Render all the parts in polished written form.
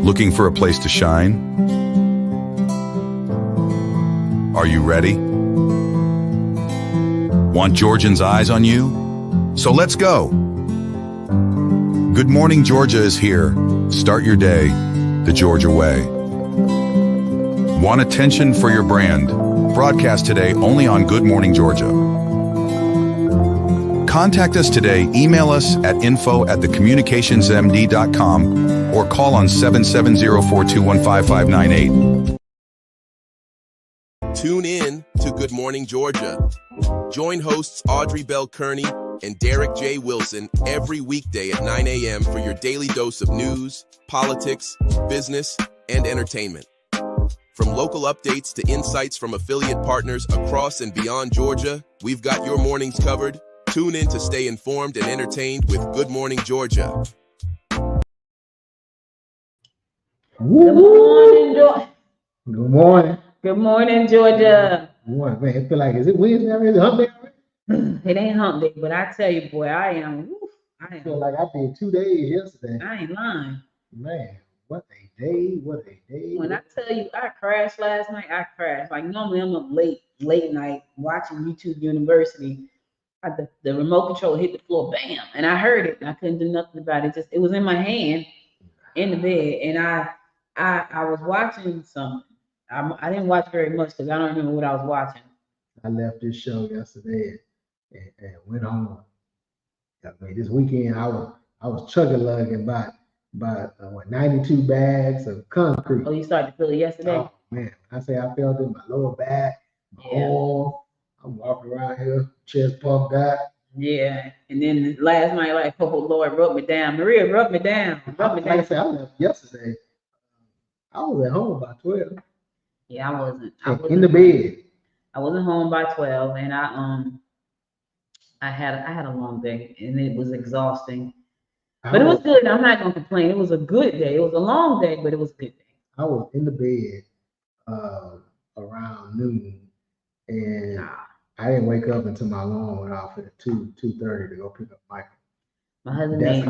Looking for a place to shine? Are you ready? Want Georgians' eyes on you? So let's go. Good Morning Georgia is here. Start your day the Georgia way. Want attention for your brand? Broadcast today only on Good Morning Georgia. Contact us today. Email us at info@thecommunicationsmd.com or call on 770-421-5598. Tune in to Good Morning Georgia. Join hosts Audrey Bell Kearney and Derek J. Wilson every weekday at 9 a.m. for your daily dose of news, politics, business, and entertainment. From local updates to insights from affiliate partners across and beyond Georgia, we've got your mornings covered. Tune in to stay informed and entertained with Good Morning Georgia. Good morning, Georgia. Good morning. Good morning, Georgia. Good morning, man. It feel like, is it Wednesday already? Is it hump day already? It ain't hump day, but I tell you, boy, I I feel like I did 2 days yesterday. I ain't lying. Man, what a day, what a day. When I tell you I crashed last night, I crashed. Like normally I'm up late night watching YouTube University. The remote control hit the floor, bam, and I heard it. And I couldn't do nothing about it. It was in my hand in the bed, and I was watching something. I didn't watch very much because I don't remember what I was watching. I left this show yesterday and went home. I mean, this weekend I was chugging by 92 bags of concrete. Oh, you started to feel it yesterday? Oh man, I say I felt it in my lower back, my arm. I'm walking around here, chest pumped out. Yeah, and then last night, like, oh Lord, rub me down. Maria, rub me down. Like I said, I left yesterday. I was at home by 12. Yeah, I wasn't in the bed. I wasn't home by 12, and I had a long day, and it was exhausting. But it was good. I'm not gonna complain. It was a good day. It was a long day, but it was a good day. I was in the bed around noon, and I didn't wake up until my alarm went off at 2:30 to go pick up Michael. My husband that's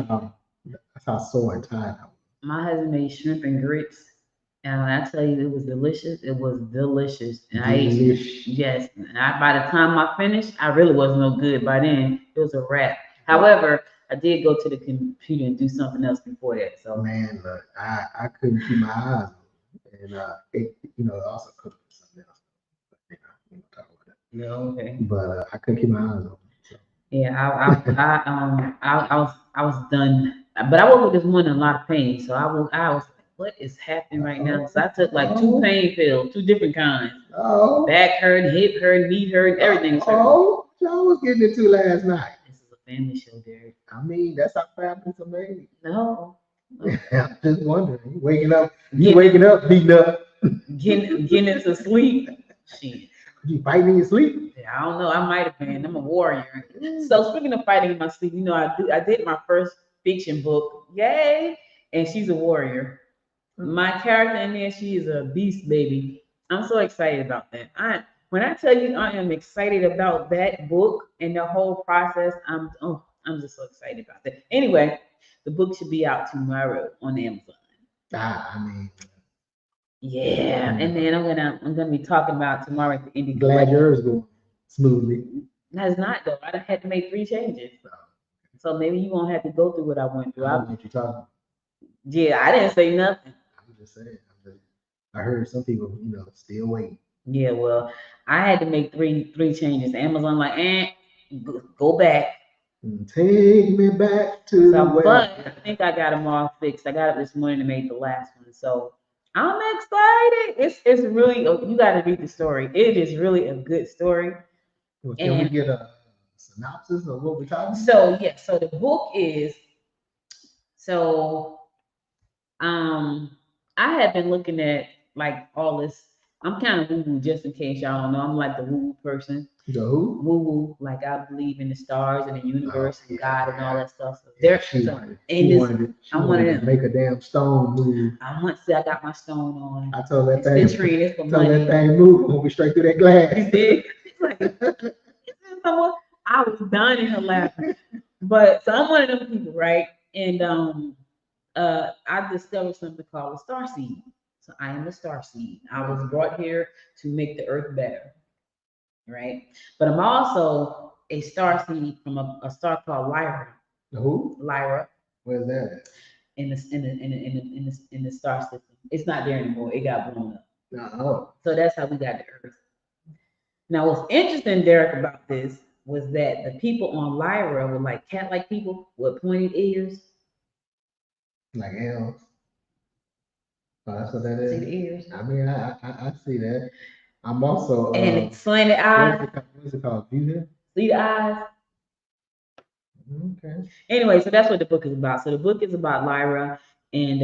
how sore and tired I was. My husband made shrimp and grits, and when I tell you it was delicious, it was delicious. And I ate, yes. And by the time I finished, I really wasn't no good. By then, it was a wrap. However, I did go to the computer and do something else before that. So man, look, I couldn't keep my eyes on it, and it also cooked something else. But, we talk about that. Yeah, okay. But I couldn't keep my eyes on it. So. Yeah, I was done. But I woke up this morning in a lot of pain. So I was like, what is happening right now? So I took like 2 pain pills, 2 different kinds. Oh. Back hurt, hip hurt, knee hurt, everything was hurt. Oh, y'all was getting into last night. This is a family show, Derek. I mean, that's how families are made. No. I'm just wondering. You waking up beating up. Getting into sleep. Shit. You fighting in your sleep? Yeah, I don't know. I might have been. I'm a warrior. So speaking of fighting in my sleep, I did my first fiction book. Yay! And she's a warrior. My character in there, she is a beast, baby. I'm so excited about that. When I tell you I am excited about that book and the whole process, I'm just so excited about that. Anyway, the book should be out tomorrow on Amazon. Yeah, and then I'm gonna be talking about tomorrow at the Indie. Glad yours go smoothly. That's not though. I had to make 3 changes, so maybe you won't have to go through what I went through. I don't know what you're talking about. Yeah, I didn't say nothing. I'm just saying. I heard some people, still waiting. Yeah, well, I had to make three changes. Amazon like, go back. Take me back to but I think I got them all fixed. I got it this morning to make the last one, so I'm excited. It's really, you got to read the story. It is really a good story. Well, can we get a synopsis of what we're talking about? So yeah, so the book is I had been looking at like all this. I'm kind of woo-woo, just in case y'all don't know. I'm like the woo-woo person. The who? Woo-woo, like I believe in the stars and the universe and God and all that stuff. So she wanted to make a damn stone move. I got my stone on. I told that that thing move. We'll be straight through that glass. You did. I was dying in her laughing. But so I'm one of them people, right? And I discovered something called a star seed. So I am a star seed. I was brought here to make the earth better, right? But I'm also a star seed from a star called Lyra. Who? Lyra Where's that at? in the star system. It's not there anymore. It got blown up. No. So that's how we got the earth. Now, what's interesting, Derek, about this was that the people on Lyra were like cat-like people with pointed ears. Like elves. Oh, that's what that See the is. ears? I mean, I see that. I'm also And slanted eyes. what's it called? View. See the eyes? Okay. Anyway, so that's what the book is about. So the book is about Lyra and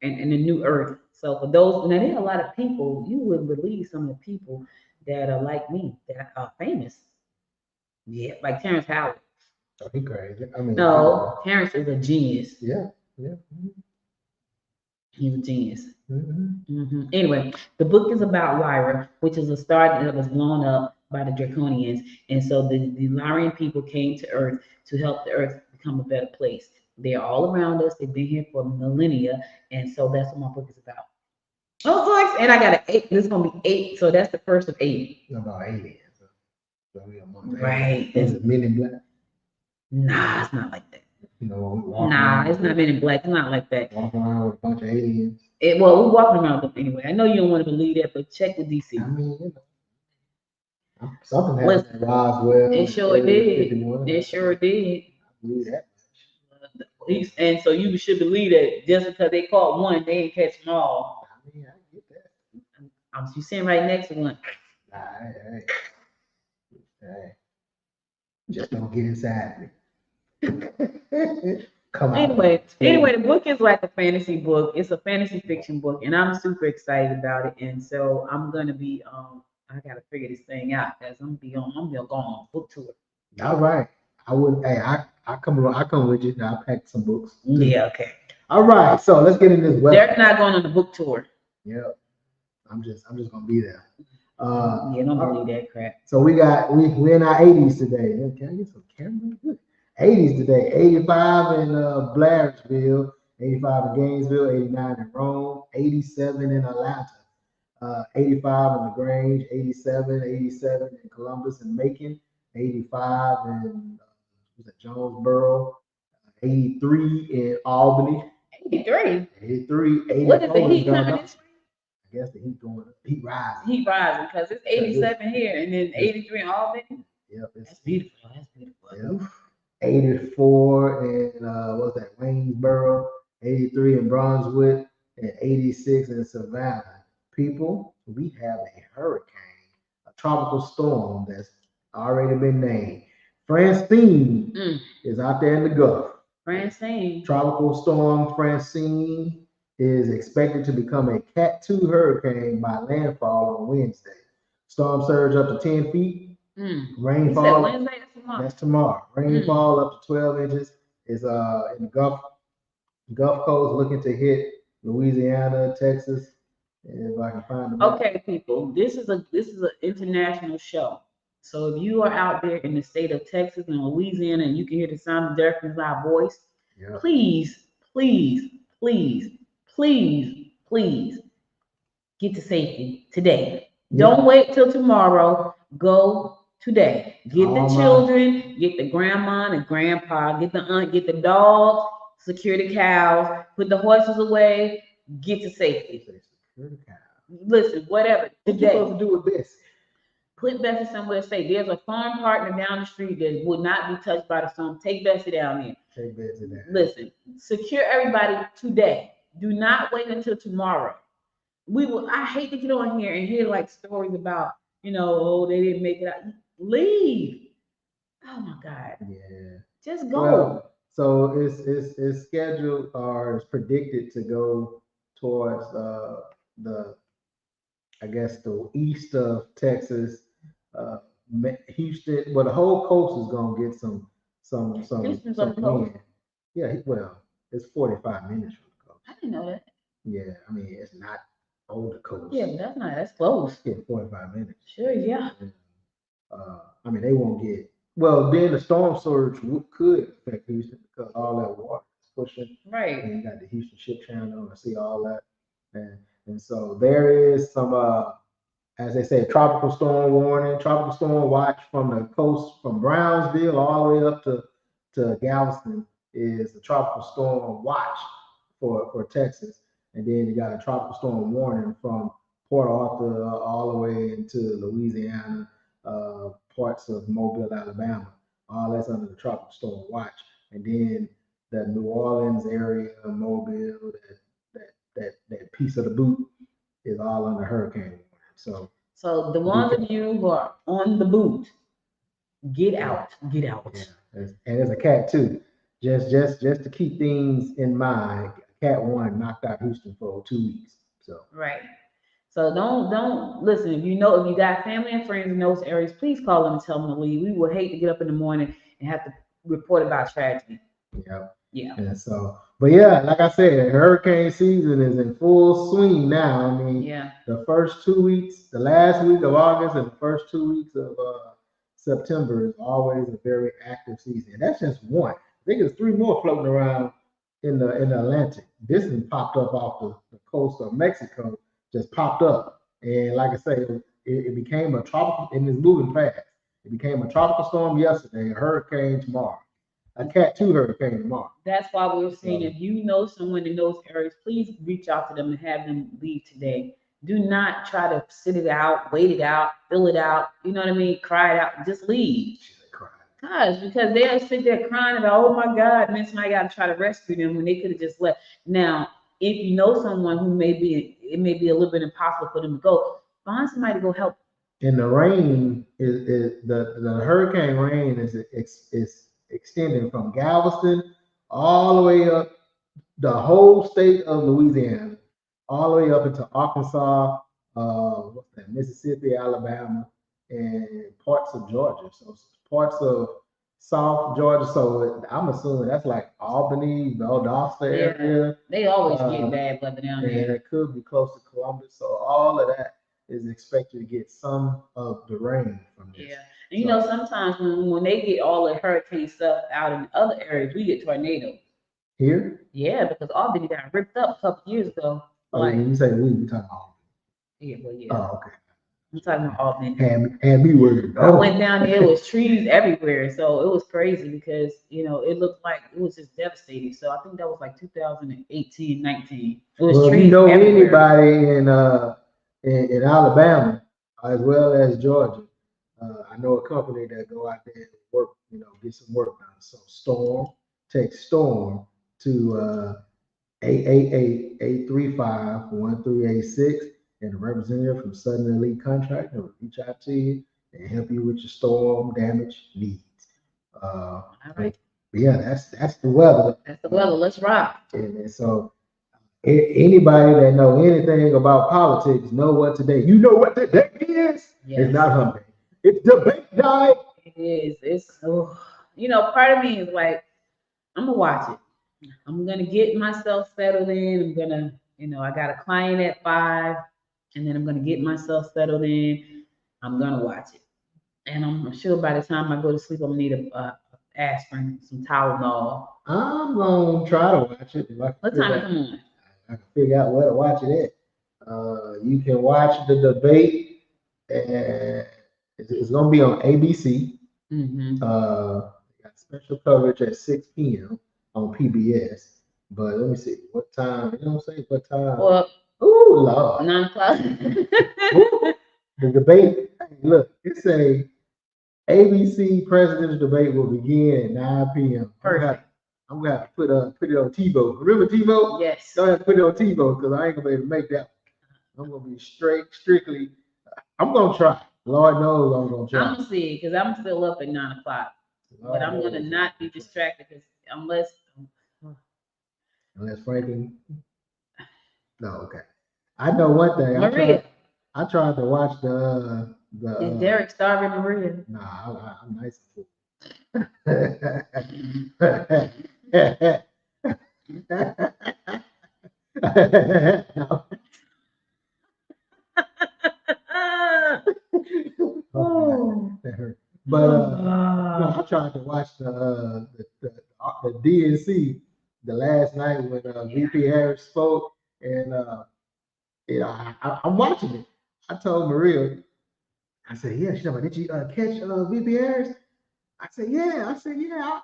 the new earth. So for those, now there are a lot of people, you wouldn't believe some of the people that are like me, that are famous. Yeah, like Terrence Howard. Oh, he crazy. I mean, No, Terrence is a genius. yeah, yeah. He's a genius. Mm-hmm. Anyway, the book is about Lyra, which is a star that was blown up by the Draconians. And so the Lyrian people came to Earth to help the Earth become a better place. They're all around us. They've been here for millennia. And so that's what my book is about. Oh, and I got an 8. This is going to be 8. So that's the first of 8. About aliens. So we among Right. Is it Men in Black? Nah, it's not like that. You know, when we walk Nah, around, it's not Men in Black. It's not like that. walking around with a bunch of aliens. Well, we're walking around with them anyway. I know you don't want to believe that, but check the DC. I mean, you know, something happened at Roswell. It sure did. 51. It sure did. I believe that. And so you should believe that just because they caught one, they ain't catch them all. I mean, I get that. You sitting right next to one. Hey. Just don't get inside me. Come on. Anyway, the book is like a fantasy book. It's a fantasy fiction book, and I'm super excited about it. And so I'm gonna be I gotta figure this thing out because I'm gonna go on book tour. All right. I would. Hey, I come with you. I'll pack some books. Yeah. Okay. All right. So let's get in this weather. They're not going on the book tour. Yep. I'm just gonna be there. Yeah, don't believe that crap. So we in our 80s today. Can I get some camera? 80s today. 85 in Blairsville, 85 in Gainesville, 89 in Rome, 87 in Atlanta, 85 in LaGrange, 87 in Columbus and Macon, 85 in Jonesboro, 83 in Albany. 83. 83. What is the heat coming in? I guess the heat rising. Heat rising because it's 87 here and then 83 in Albany. Yep, that's beautiful. That's beautiful. Yep. 84 in what's that? Waynesboro, 83 in Brunswick, and 86 in Savannah. People, we have a hurricane, a tropical storm that's already been named. Francine is out there in the Gulf. Francine. Tropical storm Francine is expected to become a Cat 2 hurricane by landfall on Wednesday. Storm surge up to 10 feet. Rainfall. Wednesday, that's tomorrow. Rainfall up to 12 inches is in the Gulf Coast, looking to hit Louisiana, Texas. If I can find them. Okay, people, this is an international show. So if you are out there in the state of Texas and Louisiana and you can hear the sound of Derek and our voice, please, please, please, please, please get to safety today. Don't wait till tomorrow. Go today. Get the children, get the grandma and grandpa, get the aunt, get the dogs, secure the cows, put the horses away, get to safety. Listen, whatever. What you supposed to do with this? Put Bessie somewhere safe. There's a farm partner down the street that would not be touched by the storm. Take Bessie down there. Take Bessie down. Listen, secure everybody today. Do not wait until tomorrow. I hate to get on here and hear like stories about, they didn't make it out. Leave. Oh my God. Yeah. Just go. Well, so it's scheduled or it's predicted to go towards the east of Texas, Houston. Well, the whole coast is gonna get some wind. Yeah, well, it's 45 minutes from the coast. I didn't know that. Yeah, I mean it's not on the coast. Yeah, but that's close. Yeah, 45 minutes. Sure, yeah. I mean they won't get. Well, then the storm surge could affect Houston because all that water is pushing. Right. And you got the Houston Ship Channel. I see all that. And so there is some as they say, tropical storm warning, tropical storm watch from the coast from Brownsville all the way up to Galveston is the tropical storm watch for Texas. And then you got a tropical storm warning from Port Arthur all the way into Louisiana, parts of Mobile, Alabama. All that's under the tropical storm watch. And then the New Orleans area, Mobile, that piece of the boot is all under hurricane warning. So the ones of you who are on the boot, get out. Yeah, and there's a cat too. Just to keep things in mind, Cat 1 knocked out Houston for 2 weeks. So right. So don't listen. If you got family and friends in those areas, please call them and tell them to leave. We would hate to get up in the morning and have to report about tragedy. Yeah. And so, but yeah, like I said, hurricane season is in full swing now. I mean, the first 2 weeks, the last week of August and the first 2 weeks of September is always a very active season. And that's just one. I think there's 3 more floating around in the Atlantic. This has popped up off the coast of Mexico, just popped up. And like I say, it became a tropical, and it's moving fast. It became a tropical storm yesterday, a hurricane tomorrow. A Cat 2 hurricane tomorrow. That's why we're saying if you know someone in those areas, please reach out to them and have them leave today. Do not try to sit it out, wait it out, fill it out. You know what I mean? Cry it out. Just leave. Gosh, because they'll sit there crying about, oh my God, and then somebody got to try to rescue them when they could have just left. Now, if you know someone who it may be a little bit impossible for them to go, find somebody to go help. And the rain is the hurricane rain is extending from Galveston all the way up the whole state of Louisiana, all the way up into Arkansas, Mississippi, Alabama, and parts of Georgia. So parts of South Georgia. So I'm assuming that's like Albany, Valdosta area. They always get bad weather down there. And it could be close to Columbus. So all of that is expected to get some of the rain from this. Yeah. And sometimes when they get all the hurricane stuff out in other areas, we get tornadoes. Here? Yeah, because Albany got ripped up a couple years ago. When you say we talking about Albany. Yeah, well, yeah. Oh, okay. I'm talking about Albany. Had me worried. I went down there, it was trees everywhere. So it was crazy because, it looked like it was just devastating. So I think that was like 2018, 19. It was trees everywhere. Anybody in Alabama, as well as Georgia, I know a company that go out there and work, get some work done. So text Storm to 888-835-1386, and a representative from Southern Elite Contracting will reach out to you and help you with your storm damage needs. All right. But yeah, that's the weather. That's the weather. Let's rock. And so anybody that know anything about politics know what today. You know what today is? Yes. It's not hump day. It's debate night. It is. It's part of me is like, I'm gonna watch it. I'm gonna get myself settled in. I'm gonna, I got a client at 5, and then I'm gonna get myself settled in. I'm gonna watch it, and I'm sure by the time I go to sleep, I'm gonna need a aspirin, some Tylenol. I'm gonna try to watch it. What time it come on? I can figure out where to watch it at. You can watch the debate, and it's gonna be on ABC. Mm-hmm. Got special coverage at 6 p.m. on PBS. But let me see what time. You know what I'm saying? What time? Well, ooh, Lord. 9 o'clock. The debate. Look, it's a ABC presidential debate will begin at 9 p.m. Perfect. I'm gonna have to put it on TiVo. Remember TiVo? Yes. I'm gonna have to put it on TiVo because I ain't gonna be able to make that one. I'm gonna be strictly. I'm gonna try. Lord knows I'm gonna try. I'm gonna see because I'm still up at 9 o'clock, but I'm gonna not be distracted because unless Franklin. No, okay. I know one thing. Maria. I tried to watch the. Is Derek starving Maria? Nah, I'm nice and full. That hurt. But no, I tried to watch the DNC the last night when VP Harris spoke, and I'm watching it. I told Maria, I said, yeah. She's like, did you catch VP Harris? I said, yeah. I said, man,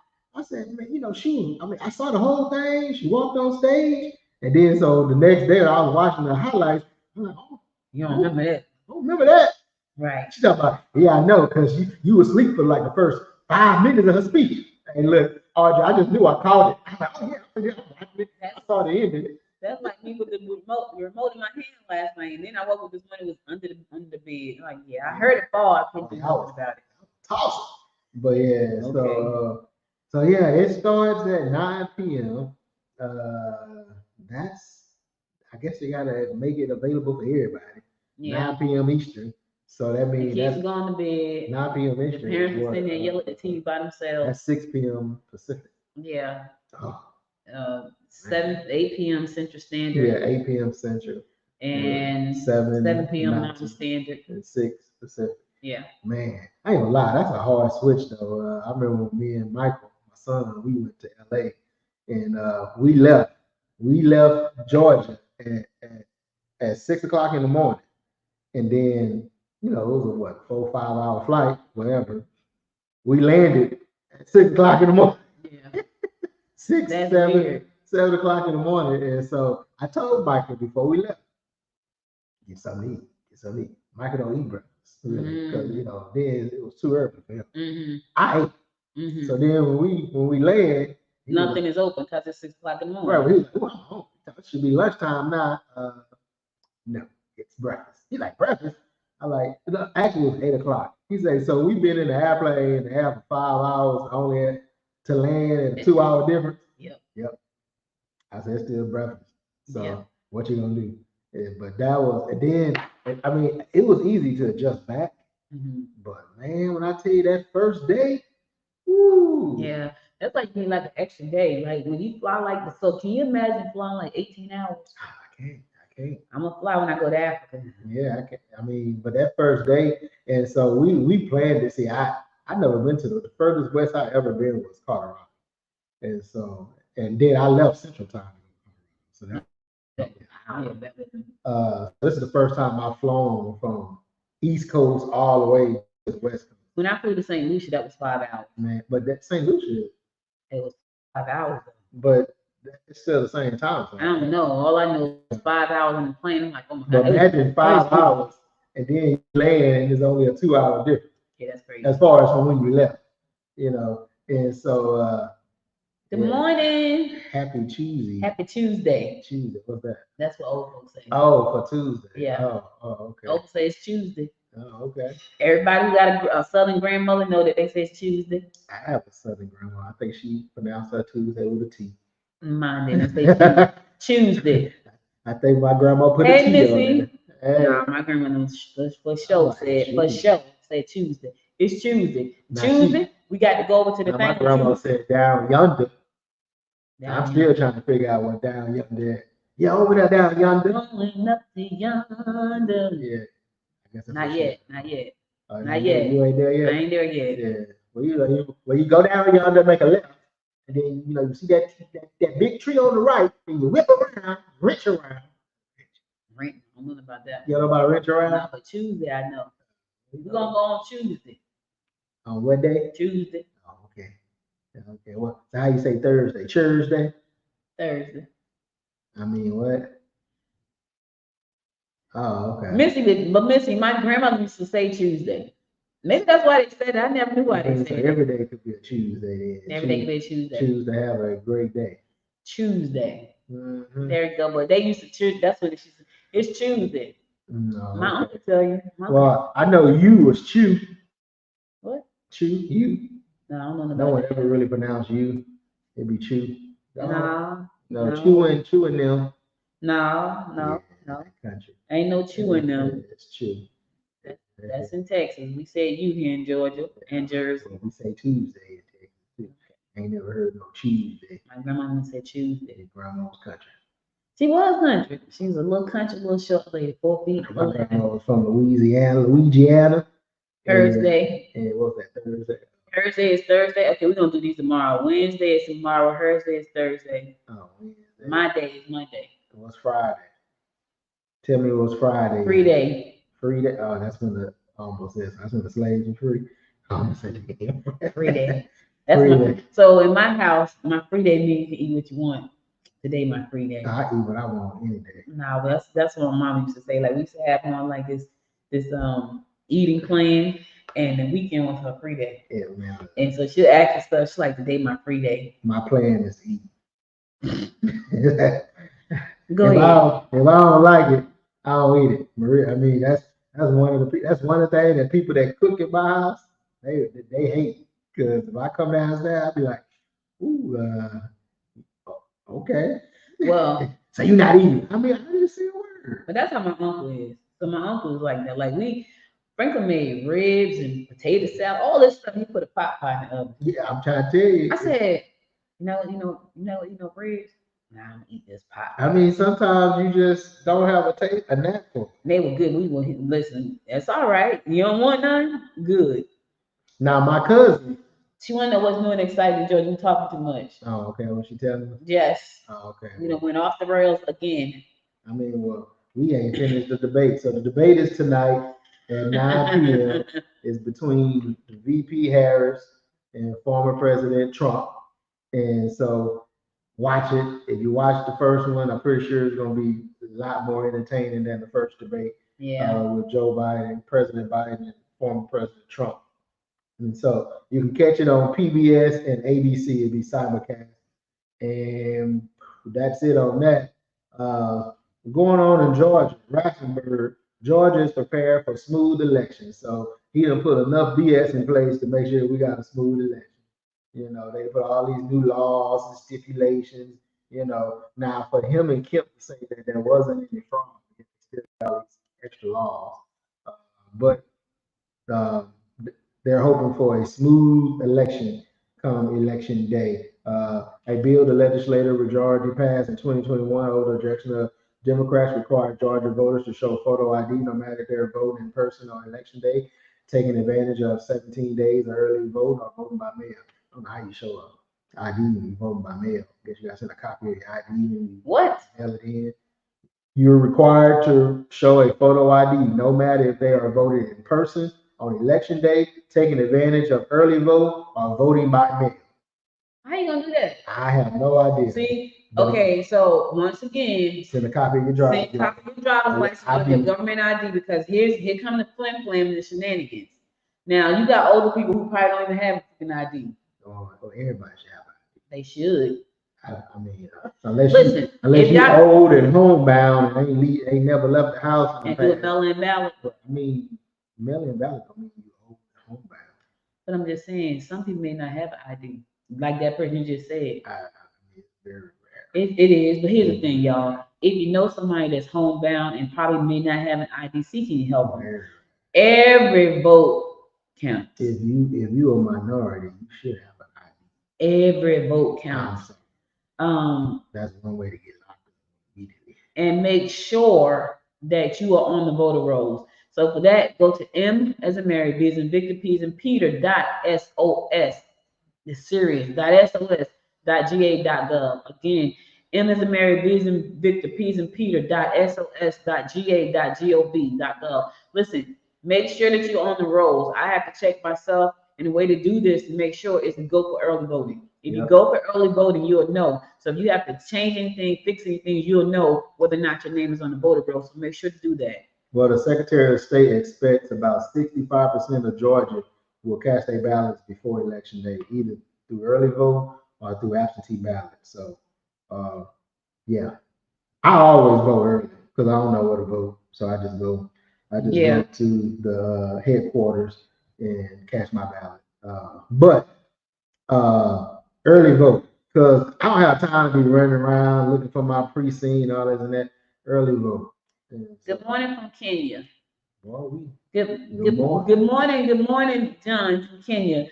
I saw the whole thing. She walked on stage, and then so the next day I was watching the highlights. I'm like, oh, You don't remember that? I don't remember that. Right. She's talking about, yeah, I know, because you were asleep for like the first 5 minutes of her speech. And look, Audrey, I just knew I called it. I'm like, oh yeah, I saw the ending. That's like me with the remote in my hand last night, and then I woke up this morning, it was under the bed. I'm like, yeah, I heard it fall. I couldn't do nothing about it. Toss it. But yeah, Okay. so yeah, it starts at 9 p.m. That's, I guess you gotta make it available for everybody. Yeah. 9 p.m. Eastern. So that The means kids that's going to bed. 9 p.m. The Eastern. parents are sitting there yelling at the TV by themselves. That's 6 p.m. Pacific. Yeah. Oh, 8 p.m. Central Standard. yeah, 8 p.m. Central. And 7 p.m. Mountain Standard. And 6 Pacific. Yeah. Man, I ain't gonna lie, that's a hard switch though. I remember when me and Michael, my son, we went to LA, and we left Georgia at 6 o'clock in the morning, and then it was a 4 5 hour flight, whatever. We landed at 6 o'clock in the morning. Yeah. 6, That's 7, weird. 7 o'clock in the morning, and so I told Michael before we left, get something to eat. Michael don't eat breakfast. Really, because then it was too early for him. Mm-hmm. I ate. Mm-hmm. So then when we land, nothing is open because it's 6 o'clock in the morning. Right, he was like, "Well, I'm home. It should be lunchtime now." No, it's breakfast. He's like, breakfast? I like, actually it was 8 o'clock. He said, so we've been in the airplane and half for 5 hours only to land at a 2 hour difference. Yep. I said, it's still breakfast. So what you gonna do? Yeah, but that was, and then, I mean, it was easy to adjust back. Mm-hmm. But man, when I tell you that first day, woo. Yeah, that's like being like an extra day. Like when you fly like the, so can you imagine flying like 18 hours? I can't. I'm gonna fly when I go to Africa. Yeah, I can't. I mean, but that first day, and so we planned to see. I never been to the furthest west I ever been was Colorado, and so then I left Central Time. So this is the first time I've flown from East Coast all the way to the West Coast. When I flew to St. Lucia, that was 5 hours. Man, but that St. Lucia, it was 5 hours. But it's still the same time. I don't know. All I know is 5 hours on the plane. I'm like, oh my God. But imagine 5 hours and then you land and it's only a 2 hour difference. Yeah, that's crazy. As far as from when you left, and so. Good morning. Happy Tuesday. Happy Tuesday. Tuesday. What's that? That's what old folks say. Oh, for Tuesday. Yeah. Oh, okay. Old folks say it's Tuesday. Oh, okay. Everybody who got a Southern grandmother know that they say it's Tuesday. I have a Southern grandma. I think she pronounced her Tuesday with a T. Mine didn't say Tuesday. I think my grandma put a T Missy. on it. Hey. No, my grandma for sure said Tuesday. It's Tuesday. Now Tuesday, we got to go over to the bank. My grandma said down yonder. I'm still trying to figure out what down yonder is. Yeah, over there down yonder. Going up to yonder. Yeah. I guess not yet. Not yet. You ain't there yet? I ain't there yet. Yeah. Well, you go down yonder, make a left. And then, you see that big tree on the right, and you whip around, wrench around. I don't know about that. You know about wrench around? No, but Tuesday, I know. We're going to go on Tuesday. On what day? Tuesday. Oh, okay. Okay, well, so how you say Thursday? Thursday? Thursday. I mean, what? Oh, okay. Missy, my grandmother used to say Tuesday. Maybe that's why they said it. I never knew why they said it. Every day could be a Tuesday. Every day could be a Tuesday. Choose to have a great day. Tuesday. Mm-hmm. There you go. But they used to choose. That's what she said. It's Tuesday. No. My uncle tell you. Well, I know you was Chew. What? Chew, you. No, I don't know. No one ever really pronounced you. It'd be Chew. No. Chewing them. No. Country. Ain't no chewing them. It's Chew. That's in Texas. We say you here in Georgia and Jersey. We say Tuesday in Texas too. Ain't never heard no Tuesday. My grandma said Tuesday. Grandma was country. She was country. She was a little country, little short lady, 4 feet. My grandma was from Louisiana. Thursday. And what was that? Thursday. Thursday is Thursday. Okay, we're gonna do these tomorrow. Wednesday is tomorrow. Thursday is Thursday. Oh, Wednesday. My day is Monday. What's Friday? Tell me what's Friday. Free day. Free day. Oh, that's when the almost says that's when the slaves are free. Oh, Free day. That's Free my, day. so in my house, my free day means you can eat what you want. Today my free day. I eat what I want any day. Nah, but that's what my mom used to say. Like we used to have on like this eating plan, and the weekend was her free day. Yeah, man. And so she'll ask us stuff. She's like, today my free day. My plan is to eat. Go if ahead. if I don't like it, I don't eat it. Maria, I mean that's one of the things that people that cook at my house they hate, because if I come downstairs, I'll be like, ooh, okay. Well, So you're not eating. I mean, I didn't say a word. but that's how my uncle is. So my uncle is like that. Like Franklin made ribs and potato salad, all this stuff. He put a pot pie in the oven. Yeah, I'm trying to tell you. I said, ribs. Nah, I'm gonna eat this pot. I mean, sometimes you just don't have a knack for it. They were good. We will listen. That's all right. You don't want none? Good. Now my cousin. She wanna know what's new and exciting, George. You talking too much. Oh, okay. What she telling me? Yes. Oh, okay. Went off the rails again. I mean, well, we ain't finished the debate. So the debate is tonight at 9 p.m. It's between VP Harris and former President Trump. And so watch it. If you watch the first one, I'm pretty sure it's going to be a lot more entertaining than the first debate. Yeah. With Joe Biden, President Biden, and former President Trump. And so you can catch it on PBS and ABC. It'll be simulcast. And that's it on that. Going on in Georgia, Ratzenberg, Georgia is prepared for smooth elections. So he done put enough BS in place to make sure we got a smooth election. They put all these new laws and stipulations. Now for him and Kemp to say that there wasn't any fraud, they still got these extra laws. But they're hoping for a smooth election come election day. A bill the legislative majority passed in 2021 over the direction of Democrats required Georgia voters to show photo ID no matter if they're voting in person on election day, taking advantage of 17 days of early vote or voting by mail. I don't know how you show up ID when you voting by mail. I guess you got to send a copy of your ID when you mail it in. You're required to show a photo ID no matter if they are voted in person on election day, taking advantage of early vote, or voting by mail. How you gonna do that? I have no idea. See, okay, so once again, send a copy of your driver's license or your government ID, because here come the flim and the shenanigans. Now you got older people who probably don't even have an ID. Oh, everybody should have an ID. They should. I mean, unless you're old and homebound and ain't never left the house and do a mail-in ballot. I mean, mail-in ballot don't mean you old and homebound. But I'm just saying, some people may not have an ID, like that person just said. It's very rare. It is, but here's the thing, y'all. If you know somebody that's homebound and probably may not have an ID, can you help them? Every vote counts. If you're a minority, you should have an ID. Every vote counts. That's one way to get locked up immediately. And make sure that you are on the voter rolls. So for that, go to M as in Mary, B as in Victor, P as in Peter, .sos, the serious.sos.ga.gov. Again, M as in Mary, B as in Victor, P as in Peter, .sos.ga.gov.gov. Listen, make sure that you're on the rolls. I have to check myself, and the way to do this to make sure is to go for early voting. If you go for early voting, you'll know. So if you have to change anything, fix anything, you'll know whether or not your name is on the voter roll. So make sure to do that. Well, the Secretary of State expects about 65% of Georgia will cast their ballots before election day, either through early vote or through absentee ballot. So, yeah, I always vote early because I don't know where to vote. So I just go to the headquarters and cast my ballot. But early vote, because I don't have time to be running around looking for my precinct and all this and that. Early vote. Good morning from Kenya. Well, good morning, John from Kenya.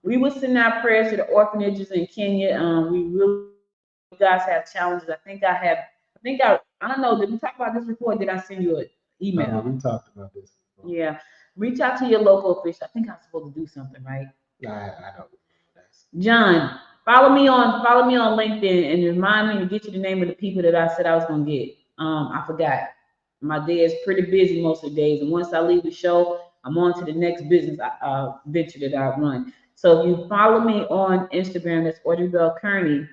We will send our prayers to the orphanages in Kenya. We really guys have challenges. I don't know. Did we talk about this before? Did I send you an email? We talked about this before. Yeah. reach out to your local official. I think I'm supposed to do something, right? I don't. That's, John, follow me on LinkedIn and remind me to get you the name of the people that I said I was gonna get. I forgot. My day is pretty busy most of the days, and once I leave the show, I'm on to the next business venture that I run. So if you follow me on Instagram, that's Audrey Bell Kearney,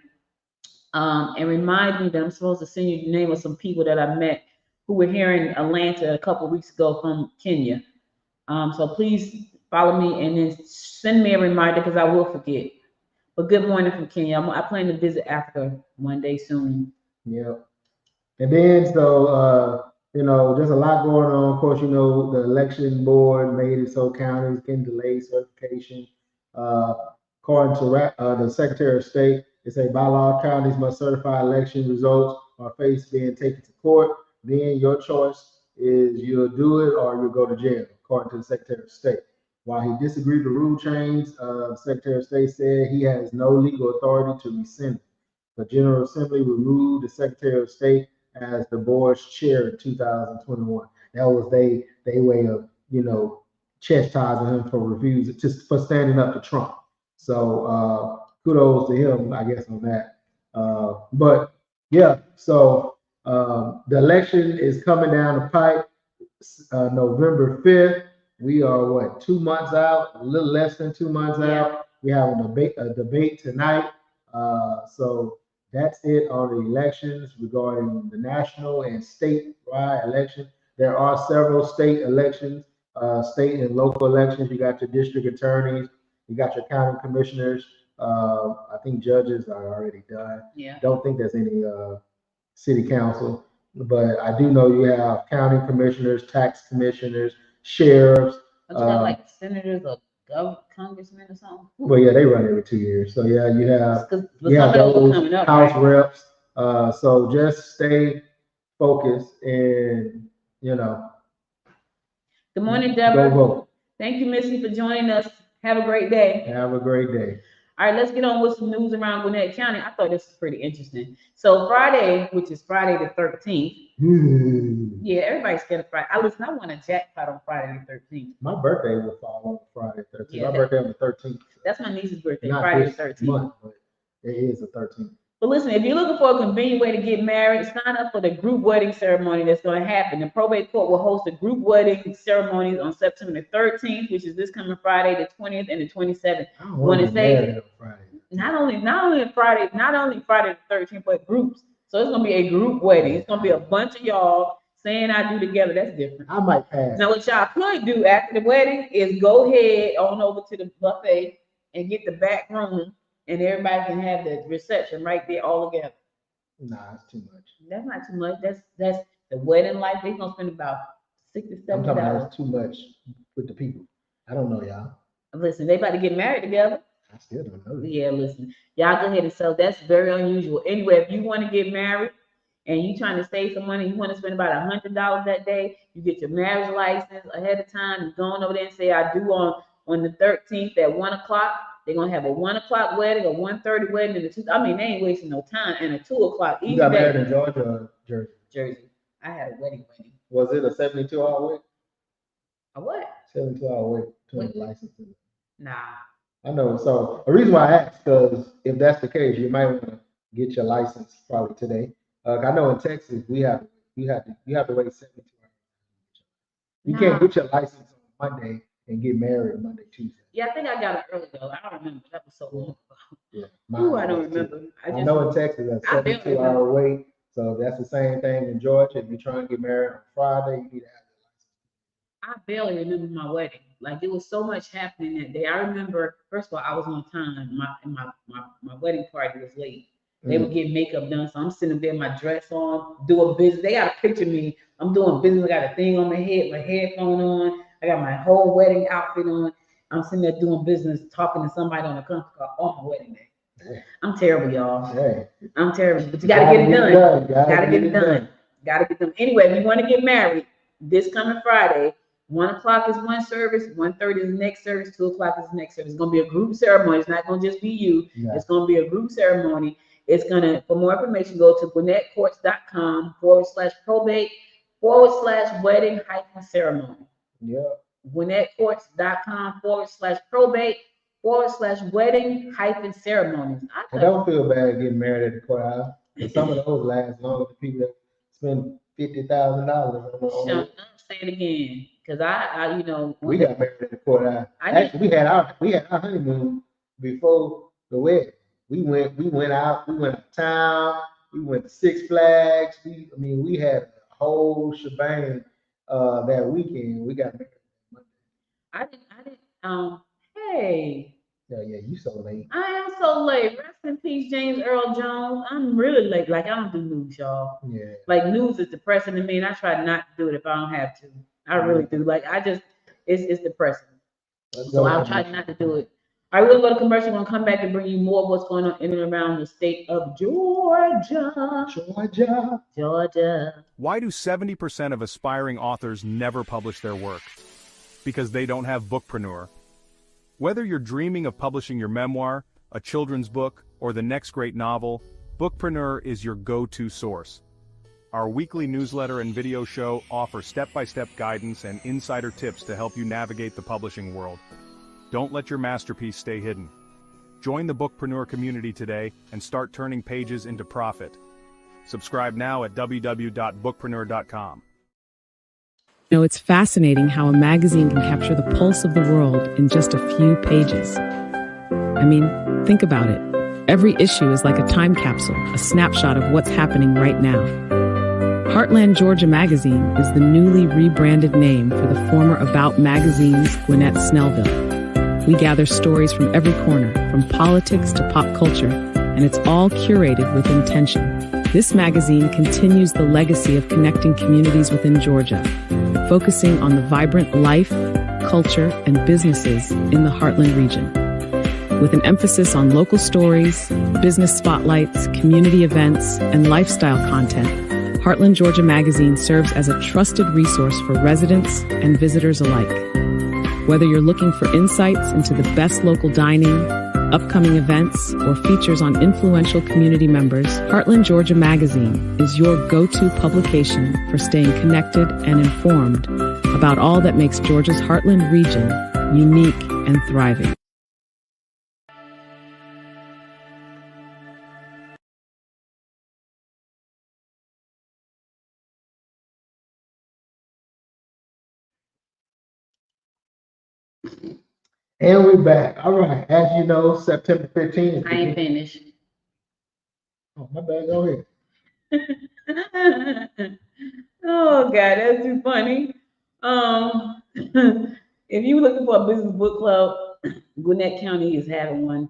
and remind me that I'm supposed to send you the name of some people that I met who were here in Atlanta a couple of weeks ago from Kenya. So please follow me and then send me a reminder because I will forget. But good morning from Kenya. I plan to visit Africa one day soon. yeah. And then, so, just a lot going on. Of course, the election board made it so counties can delay certification. Uh, According to the Secretary of State, it say by law, counties must certify election results or face being taken to court. Then your choice is you'll do it or you'll go to jail, according to the Secretary of State. While he disagreed with the rule change, the Secretary of State said he has no legal authority to rescind it. The General Assembly removed the Secretary of State as the board's chair in 2021. That was they way of chastising him for refusing for standing up to Trump. So kudos to him, I guess, on that. But yeah, so the election is coming down the pipe, November 5th. We are what, 2 months out, a little less than 2 months out. We have a debate tonight. So that's it on the elections regarding the national and statewide election. There are several state elections, state and local elections. You got your district attorneys, you got your county commissioners. I think judges are already done. Yeah. Don't think there's any city council, but I do know you have county commissioners, tax commissioners, sheriffs. But you got like senators or congressmen or something. Well, yeah, they run every 2 years. So yeah, you have those coming up, house right? reps. So just stay focused and Good morning, go Deborah. vote. Thank you, Missy, for joining us. Have a great day. Have a great day. All right, let's get on with some news around Gwinnett County. I thought this was pretty interesting. So Friday, which is Friday the 13th. Yeah, everybody's scared of Friday. I won a jackpot on Friday the 13th. My birthday will fall on Friday the 13th. Yeah, my birthday on the 13th. That's my niece's birthday, Not Friday the this 13th. month, but it is the 13th. But listen, if you're looking for a convenient way to get married, sign up for the group wedding ceremony that's going to happen. The probate court will host the group wedding ceremonies on September the 13th, which is this coming Friday, the 20th and the 27th. I don't want to get married on Friday. Not only Friday the 13th, but groups. So it's gonna be a group wedding. It's gonna be a bunch of y'all saying I do together. That's different. I might pass. Now what y'all could do after the wedding is go ahead on over to the buffet and get the back room, and everybody can have the reception right there all together. Nah, it's too much. That's not too much. That's the wedding life. They're gonna spend about $60, I'm $70. talking about it's too much with the people. I don't know, y'all. Listen, they about to get married together. I still don't know. Yeah, listen, y'all go ahead and sell. That's very unusual. Anyway, if you want to get married and you trying to save some money, you want to spend about $100 that day, you get your marriage license ahead of time. You go on over there and say, I do on the 13th at 1:00. They're gonna have a 1:00 wedding, a 1:30 wedding, and they ain't wasting no time. And a 2:00. You got married in Georgia or Jersey? Jersey. I had a wedding. Was it a 72-hour wait? A what? 72-hour wait between license. Nah. I know. So the reason why I asked, because if that's the case, you might want to get your license probably today. I know in Texas you have to wait 72 hours. You can't get your license on Monday and get married Monday, Tuesday. Yeah, I think I got it early though. I don't remember. That was so long ago. Yeah. Ooh, I don't remember. I know in Texas that's 72-hour wait. So that's the same thing in Georgia. If you're trying to get married on Friday, you need to have your license. I barely remember my wedding. Like there was so much happening that day. I remember, first of all, I was on time. My wedding party was late. They would get makeup done, so I'm sitting there, my dress on, doing business. They got a picture of me. I'm doing business. I got a thing on my head, my headphone on. I got my whole wedding outfit on. I'm sitting there doing business, talking to somebody on a conference call on my wedding day. Hey. I'm terrible, y'all. Hey. I'm terrible, but you gotta get it done. Gotta get it done. Gotta get them. Anyway, if you want to get married this coming Friday, 1:00 is one service, 1:30 is the next service, 2:00 is the next service. It's gonna be a group ceremony. It's not gonna just be you. Yeah. It's gonna be a group ceremony. It's gonna, for more information, go to GwinnettCourts.com/probate/wedding-ceremony. Yeah. GwinnetteCourts.com/probate/wedding-ceremonies. I don't feel bad getting married at the courthouse. And some of those last longer than people that spend $50,000 on. Say it again, because I we got married at the courthouse. Actually, we had our honeymoon before the wedding. We went out of town. We went to Six Flags. We had a whole shebang that weekend. We got married. I didn't. Hey. Yeah, you so late. I am so late. Rest in peace, James Earl Jones. I'm really late. Like, I don't do news, y'all. Yeah. Like, news is depressing to me, and I try not to do it if I don't have to. I really do. Like, it's depressing. So I'll try not to do it. All right, we're gonna go to commercial. We're gonna come back and bring you more of what's going on in and around the state of Georgia. Georgia. Why do 70% of aspiring authors never publish their work? Because they don't have Bookpreneur. Whether you're dreaming of publishing your memoir, a children's book, or the next great novel, Bookpreneur is your go-to source. Our weekly newsletter and video show offer step-by-step guidance and insider tips to help you navigate the publishing world. Don't let your masterpiece stay hidden. Join the Bookpreneur community today and start turning pages into profit. Subscribe now at www.bookpreneur.com. It's fascinating how a magazine can capture the pulse of the world in just a few pages. I mean, think about it. Every issue is like a time capsule, a snapshot of what's happening right now. Heartland Georgia Magazine is the newly rebranded name for the former About Magazine's Gwinnett Snellville. We gather stories from every corner, from politics to pop culture, and it's all curated with intention. This magazine continues the legacy of connecting communities within Georgia, focusing on the vibrant life, culture, and businesses in the Heartland region. With an emphasis on local stories, business spotlights, community events, and lifestyle content, Heartland Georgia Magazine serves as a trusted resource for residents and visitors alike. Whether you're looking for insights into the best local dining, upcoming events, or features on influential community members, Heartland Georgia Magazine is your go-to publication for staying connected and informed about all that makes Georgia's Heartland region unique and thriving. And we're back. All right. As you know, September 15th. I ain't finished. Oh, my bad. Go ahead. Oh God, that's too funny. If you're looking for a business book club, Gwinnett County is having one.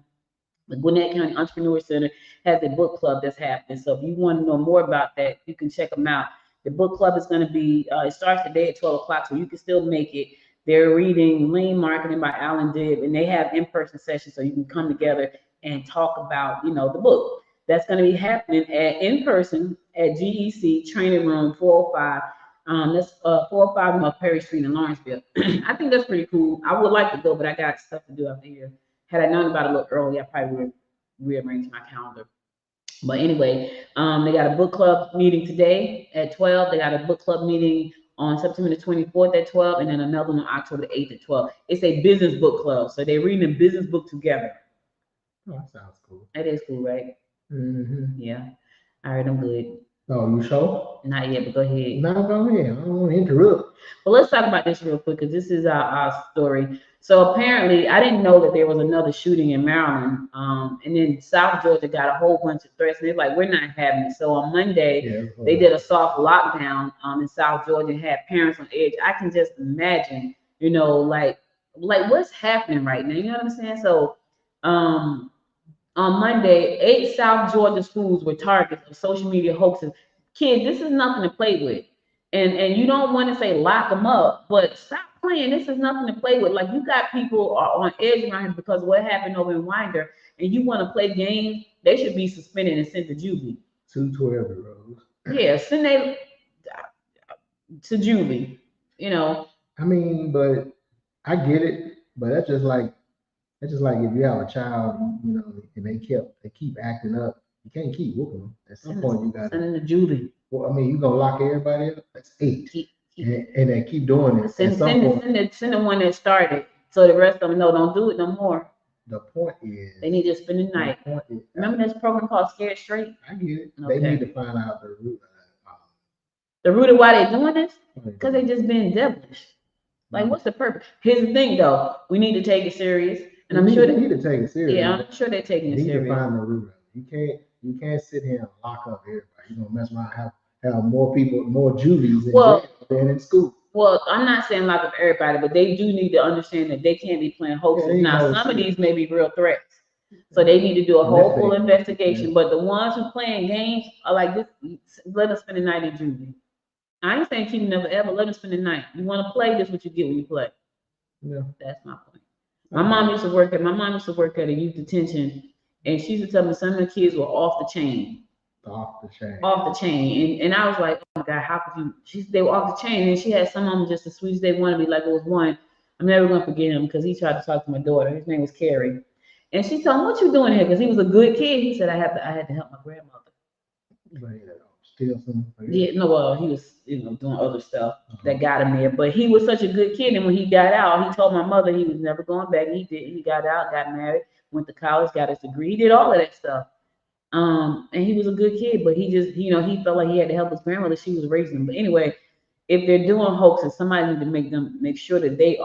The Gwinnett County Entrepreneur Center has a book club that's happening. So if you want to know more about that, you can check them out. The book club is going to be, it starts today at 12 o'clock, so you can still make it. They're reading Lean Marketing by Alan Dibb, and they have in-person sessions so you can come together and talk about, the book. That's going to be happening in person at GEC Training Room 405. That's 405 North Perry Street in Lawrenceville. I think that's pretty cool. I would like to go, but I got stuff to do out here. Had I known about it a little early, I probably would rearrange my calendar. But anyway, they got a book club meeting today at 12. They got a book club meeting on September the 24th at 12, and then another one on October the 8th at 12. It's a business book club, so they're reading a business book together. Oh, that sounds cool. That is cool, right? Mm-hmm. Yeah. All right, I'm good. Oh, you sure? Not yet, but go ahead. No, go ahead. I don't want to interrupt. Well, let's talk about this real quick because this is our story. So apparently, I didn't know that there was another shooting in Maryland. And then South Georgia got a whole bunch of threats. And they're like, we're not having it. So on Monday, they did a soft lockdown in South Georgia and had parents on edge. I can just imagine, like what's happening right now. You know what I'm saying? So on Monday, 8 South Georgia schools were targets of social media hoaxes. Kids, this is nothing to play with. And you don't want to say lock them up, but stop playing. This is nothing to play with. Like, you got people on edge around here because what happened over in Winder, and you want to play games, they should be suspended and sent to juvie. 212-year-olds. Yeah, send they to juvie. I mean, but I get it, but that's just like if you have a child, and they keep acting up, you can't keep whooping them. At some point, you got send them to juvie. Well, I mean, you gonna lock everybody up? That's 8. and they keep doing it. Send the one that started, so the rest of them know don't do it no more. The point is they need to spend the night. Remember this program called Scared Straight? I get it. Okay. They need to find out the root. The root of why they're doing this? Because they just being devilish. Like, what's the purpose? Here's the thing, though. We need to take it serious, and I'm sure they need to take it serious. Yeah, I'm sure they're taking it serious. You need to find the root of it. You can't sit here and lock up everybody. You're gonna mess around have more people, more juvies than in school. Well, I'm not saying lock up everybody, but they do need to understand that they can't be playing hoaxes. Now, some of these may be real threats. So they need to do a whole full investigation. Yeah. But the ones who playing games are like this, let us spend the night in juvie. I ain't saying keep never ever, let them spend the night. You want to play, this what you get when you play. Yeah. That's my point. My mom used to work at a youth detention, and she used to tell me some of the kids were off the chain. Off the chain. And I was like, oh my God, how could you? They were off the chain, and she had some of them just as sweet as they wanted to be. Like, it was one, I'm never gonna forget him because he tried to talk to my daughter. His name was Kerry. And she told him, what you doing here? Because he was a good kid. He said, I had to help my grandmother. Steal some. Yeah, no, well, he was, doing other stuff that got him there. But he was such a good kid. And when he got out, he told my mother he was never going back. He did. He got out, got married, went to college, got his degree. He did all of that stuff. And he was a good kid, but he just, he felt like he had to help his grandmother. She was raising him. But anyway, if they're doing hoaxes, somebody need to make sure that they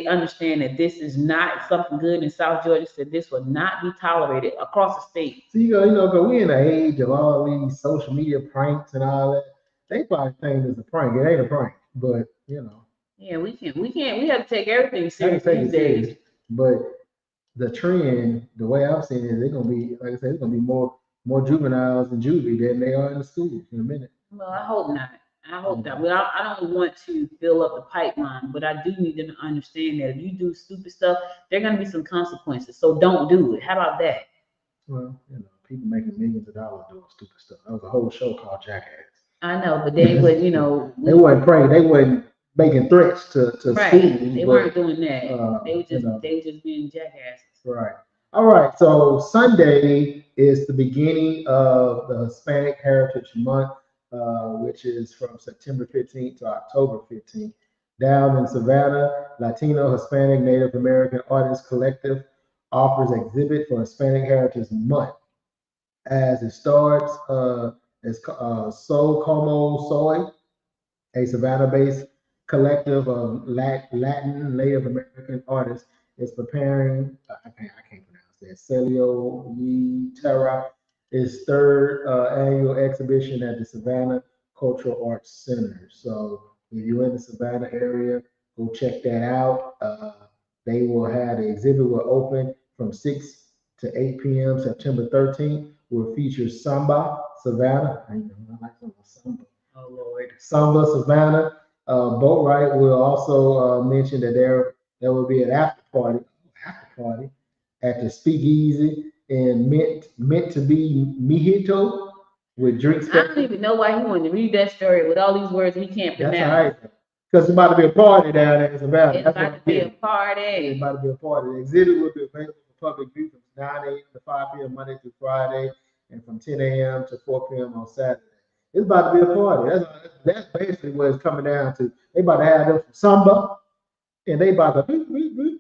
understand that this is not something good. In South Georgia said this will not be tolerated across the state. So because we're in the age of all these social media pranks and all that. They probably think it's a prank. It ain't a prank, but Yeah, we have to take everything serious these days. But the trend, the way I'm seeing it, they're gonna be, like I said, there's gonna be more juveniles in juvie than they are in the schools in a minute. Well, I hope not. I hope that. Well, I don't want to fill up the pipeline, but I do need them to understand that if you do stupid stuff, there are going to be some consequences. So don't do it. How about that? Well, people making millions of dollars doing stupid stuff. That was a whole show called Jackass. I know, but they would, they weren't praying. They weren't making threats to right. schools. They weren't doing that. They were just being jackasses. Right. All right. So Sunday is the beginning of the Hispanic Heritage Month. Which is from September 15th to October 15th. Down in Savannah, Latino, Hispanic, Native American Artists Collective offers exhibit for Hispanic Heritage Month. As it starts, So Como Soy, a Savannah-based collective of Latin Native American artists, is preparing, I can't pronounce that, Celio Ye Terra, its third annual exhibition at the Savannah Cultural Arts Center. So if you're in the Savannah area, go check that out. They will have the exhibit will open from 6 to 8 p.m. September 13th. Will feature Samba Savannah. I like Samba. Oh Lord. Samba Savannah. Boat Ride will also mention that there will be an after party at the Speakeasy and meant to be mojito with drinks. I don't even know why he wanted to read that story with all these words he can't pronounce. That's all right. Because it's about to be a party down there in Savannah. It's about to be a party. It's about to be a party. The exhibit will be available for public view from 9 a.m. to 5 p.m. Monday through Friday, and from 10 a.m. to 4 p.m. on Saturday. It's about to be a party. That's basically what it's coming down to. They about to have them some samba, and they about to.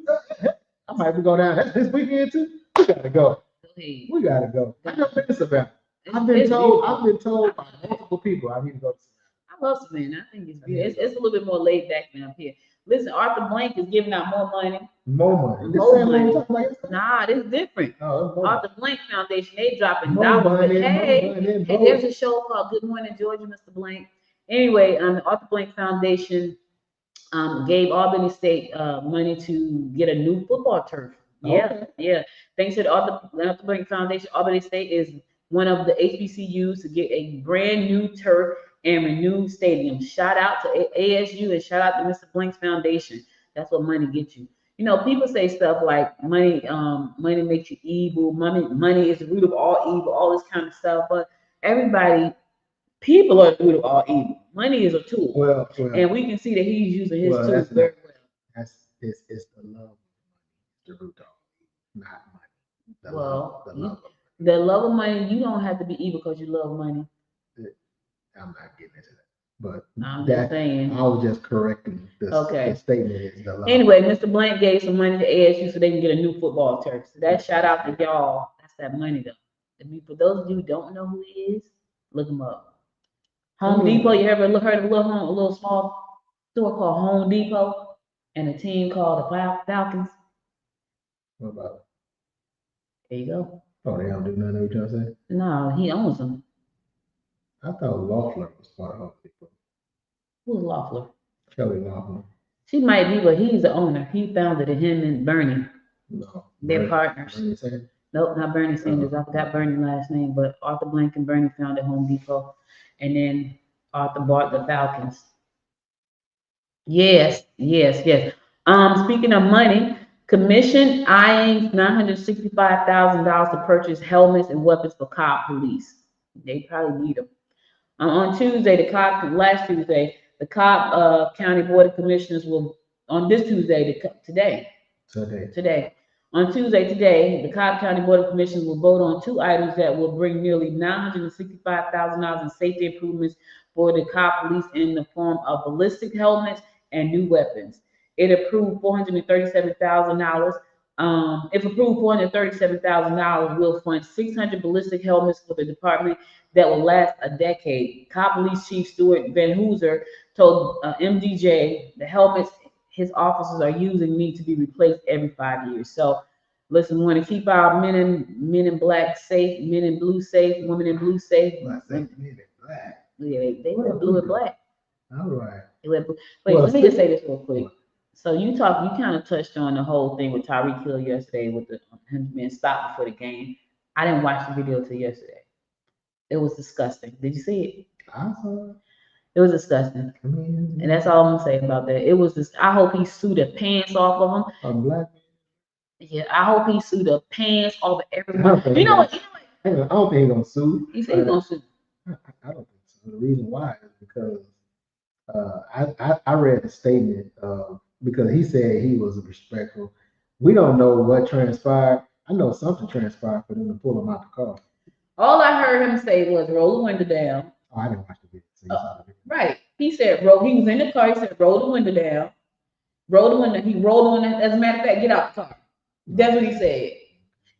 I might be going down this weekend too. We gotta go. We gotta go. I've never been to Savannah. I've been told by multiple people I need to go to Savannah. I love Savannah. I think it's beautiful. It's a little bit more laid back than up here. Listen, Arthur Blank is giving out more money. More money. Nah, this is different. Oh, Arthur Blank Foundation, they dropping dollars. Hey, there's a show called Good Morning Georgia, Mr. Blank. Anyway, the Arthur Blank Foundation gave Albany State money to get a new football turf. Yeah. Thanks to the Arthur Blank Foundation, Albany State is one of the HBCUs to get a brand new turf and renewed stadium. Shout out to ASU and shout out to Mr. Blank's Foundation. That's what money gets you. People say stuff like money makes you evil. Money is the root of all evil. All this kind of stuff. But people are the root of all evil. Money is a tool. Well, and we can see that he's using his tools very well. It's the love of money, the root of not money. The love of money. You don't have to be evil because you love money. I'm not getting into that. But I'm just saying. I was just correcting the statement is the law. Anyway, Mr. Blank gave some money to ASU so they can get a new football turf. So that shout out to y'all. That's that money though. For those of you who don't know who he is, look him up. Home Depot. You ever heard of a little small store called Home Depot and a team called the Falcons? What about it? There you go. Oh, they don't do nothing. What y'all say? No, he owns them. I thought Loeffler was part of Home Depot. Who's Loeffler? Kelly Loeffler. She might be, but he's the owner. He founded it, him and Bernie. No. They're partners. Bernie Sanders? Nope, not Bernie Sanders. I forgot Bernie's last name, but Arthur Blank and Bernie founded Home Depot. And then Arthur bought the Falcons. Yes. Speaking of money, commission eyeing $965,000 to purchase helmets and weapons for cop police. They probably need them. On Tuesday, last Tuesday, the Cobb County Board of Commissioners will, on this Tuesday, today. On Tuesday, today, the Cobb County Board of Commissioners will vote on two items that will bring nearly $965,000 in safety improvements for the Cobb police in the form of ballistic helmets and new weapons. It approved $437,000. If approved, $437,000 will fund 600 ballistic helmets for the department that will last a decade. Cobb Police Chief Stuart Van Hooser told MDJ the helmets his officers are using need to be replaced every 5 years. So, listen, we want to keep our men in black safe, men in blue safe, women in blue safe. Men in black. Yeah, they wear blue and black. All right. They wear blue. Wait, let me just say this real quick. So you kind of touched on the whole thing with Tyreek Hill yesterday with him being stopped before the game. I didn't watch the video till yesterday. It was disgusting. Did you see it? I saw it. It was disgusting. And that's all I'm gonna say about that. It was just, I hope he sued the pants off of him. A black man? Yeah, I hope he sued the pants off of everyone. You know what? I don't think he's gonna sue. He said he's gonna sue. I don't think so. The reason why is because I read the statement because he said he was respectful. We don't know what transpired. I know something transpired for them to pull him out the car. All I heard him say was roll the window down. Oh, I didn't watch the video. So right. He said he was in the car. He said roll the window down. Roll the window. He rolled the window. As a matter of fact, get out the car. That's what he said.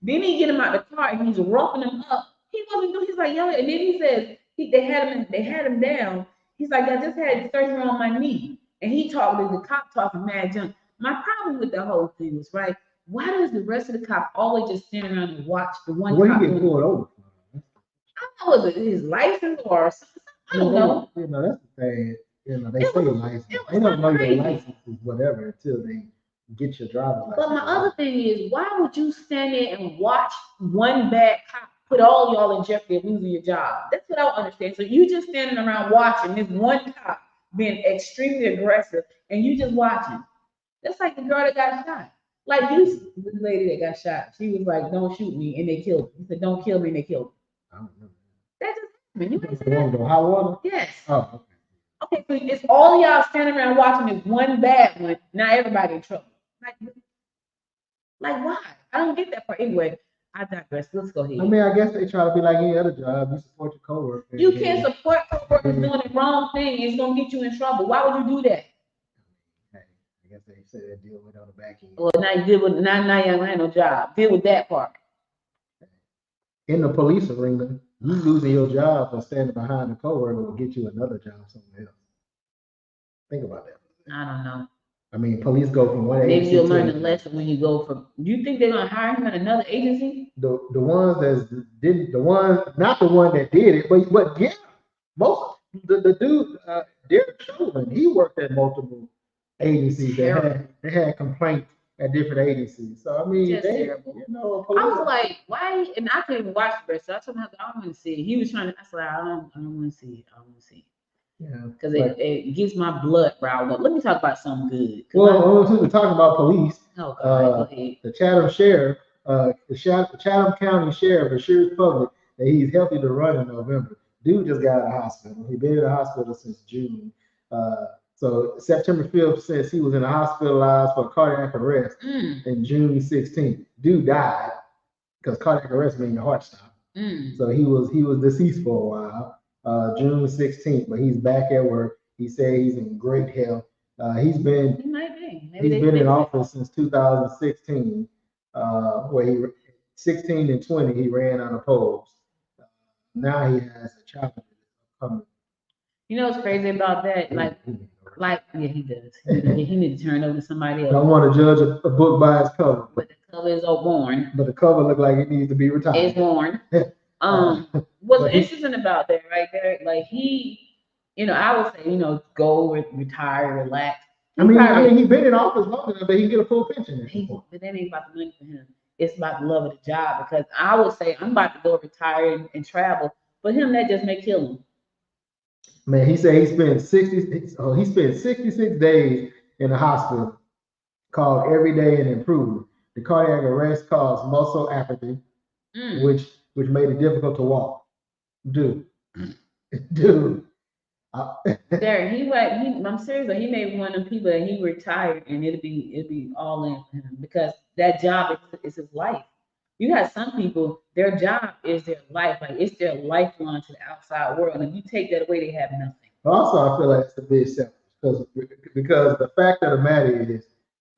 Then he get him out the car and he's roughing him up. He wasn't doing. He's like yelling. And then he says they had him down. He's like, I just had surgery on my knee. And he talked to the cop talking mad junk. My problem with the whole thing was, right, why does the rest of the cop always just stand around and watch the one cop? What he get pulled over? I don't know, was it his license or something? I don't know. You know, that's the thing. You know, they say license. They don't know your license is whatever until they get your driver's license. But my other thing is, why would you stand there and watch one bad cop put all y'all in jeopardy of losing your job? That's what I don't understand. So you just standing around watching this one cop being extremely aggressive, and you just watching. That's like the girl that got shot. Like this lady that got shot, she was like, "Don't shoot me," and they killed her. He said, "Don't kill me," and they killed her. I don't know. That just happened. You ain't the hot water? Yes. Oh, okay. Okay, so it's all y'all standing around watching this one bad one. Now everybody in trouble. Like why? I don't get that part. Anyway, I digress. Let's go ahead. I mean, I guess they try to be like any other job. You support your coworkers. You can't support coworkers doing the wrong thing. It's gonna get you in trouble. Why would you do that? I guess they said they deal with on the back end. Well, now you deal with now you don't have no job. Deal with that part. In the police arena, you losing your job for standing behind a coworker will get you another job somewhere else. Think about that. I don't know. I mean, police go from one agency. Maybe you'll learn a lesson when you go from. Do you think they're gonna hire him at another agency? The ones that didn't, not the one that did it, but yeah, most the dude Derek Chauvin, he worked at multiple agencies. They had complaints at different agencies. So I mean, terrible. You know, I was like, why? And I couldn't even watch the rest. So I told him I don't want to see it. He was trying to. I said, I don't want to see it. I don't want to see it. Yeah, because it gets my blood riled up. Let me talk about something good. Well, since we're talking about police, go ahead. The Chatham sheriff, the Chatham County sheriff assures public that he's healthy to run in November. Dude just got out of the hospital. He's been in the hospital since June. So September 5th says he was hospitalized for cardiac arrest in June 16th. Dude died because cardiac arrest means your heart stopped. So he was deceased for a while. June 16th, but he's back at work. He said he's in great health. He's been He might be. Maybe he's they been in fixed it. office since 2016, where he 16 and 20 he ran unopposed. Now he has a challenge coming. You know what's crazy about that? Like yeah, he does. He need to turn over to somebody I else. don't want to judge a book by its cover, But the cover is all worn. but the cover look like it needs to be retired. It's worn. What's interesting about that right there? Like he, I would say, go retire, relax. I mean, he's been in office long enough that he get a full pension. But that ain't about the money for him. It's about the love of the job. Because I would say I'm about to go retire and travel. For him, that just may kill him. Man, he said he spent 66 days in the hospital, called every day and improved. The cardiac arrest caused muscle apathy, which made it difficult to walk. Dude. I'm serious. He may be one of them people that he retired and it'll be all in for him because that job is his life. You have some people, their job is their life, like it's their lifeline to the outside world. And if you take that away, they have nothing. Also, I feel like it's a bit selfish because the fact of the matter is,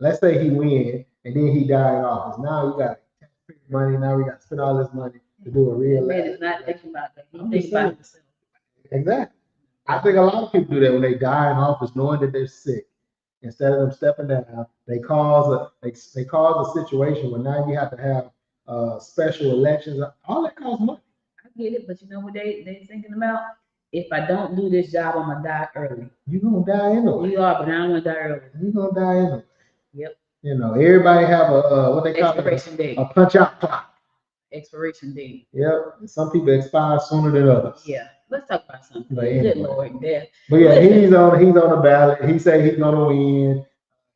let's say he win and then he die in office. Now you got money. Now we got to spend all this money to do a real. Man is not thinking about that. He thinks about himself. Exactly. I think a lot of people do that when they die in office, knowing that they're sick. Instead of them stepping down, they cause a situation where now you have to have special elections. All that costs money. I get it, but you know what they thinking about? If I don't do this job, I'm gonna die early. You're gonna die anyway. You are, but I don't want to die early. You're gonna die anyway. Yep. Everybody have a what they call expiration date. A punch out clock. Expiration date. Yep. And some people expire sooner than others. Yeah. Let's talk about something. But anyway. Good Lord, death. But yeah, he's on the ballot. He said he's gonna win.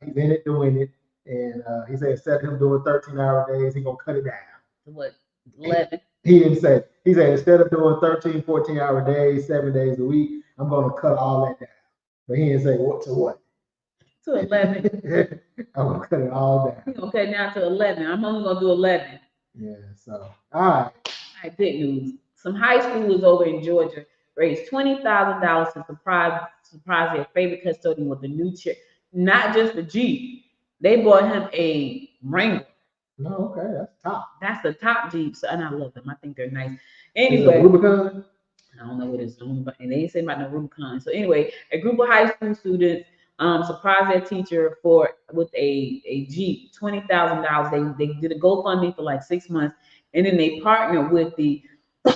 He's in it to win it. And he said instead of him doing 13-hour days, he's gonna cut it down. To what? 11? He didn't say. He said instead of doing 13, 14-hour days, 7 days a week, I'm gonna cut all that down. But he didn't say what to what. To 11. I'm gonna cut it all down. He's gonna cut it down to 11. I'm only gonna do 11. Yeah, so all right, good news. Some high schoolers over in Georgia raised $20,000 to surprise their favorite custodian with a new chair. Not just a Jeep. They bought him a Wrangler. No, okay, that's top. That's the top Jeep, and I love them. I think they're nice. Anyway, Rubicon? I don't know what it's doing, but and they ain't say about no Rubicon. So anyway, a group of high school students surprised their teacher with a Jeep, $20,000. They did a GoFundMe for like 6 months, and then they partnered with the car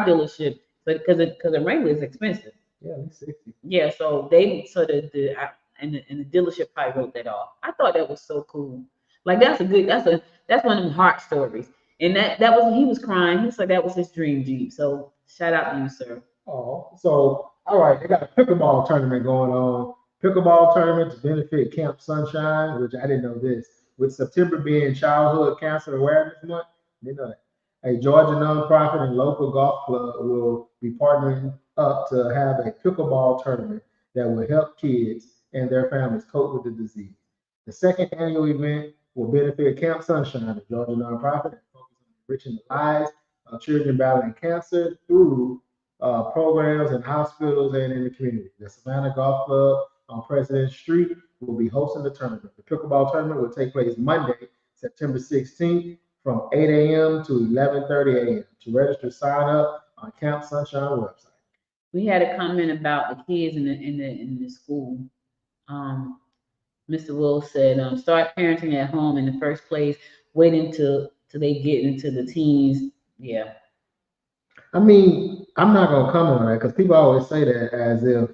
dealership, but because the Wrangler is expensive. Yeah, it's 60. Yeah, so the dealership probably wrote that off. I thought that was so cool. Like that's one of them heart stories. And that was he was crying. He said that was his dream Jeep. So shout out to you, sir. Oh, so all right, they got a pickleball tournament going on. Pickleball tournament to benefit Camp Sunshine, which I didn't know this. With September being Childhood Cancer Awareness Month, didn't know that. A Georgia nonprofit and local golf club will be partnering up to have a pickleball tournament that will help kids and their families cope with the disease. The second annual event will benefit Camp Sunshine, a Georgia nonprofit that focuses on enriching the lives of children battling cancer through programs in hospitals and in the community. The Savannah Golf Club on President Street will be hosting the tournament. The pickleball tournament will take place Monday, September 16th from 8 a.m. to 11:30 a.m. To register, sign up on Camp Sunshine website. We had a comment about the kids in the school. Mr. Will said, start parenting at home in the first place, wait until they get into the teens. Yeah. I mean, I'm not gonna comment on that because people always say that as if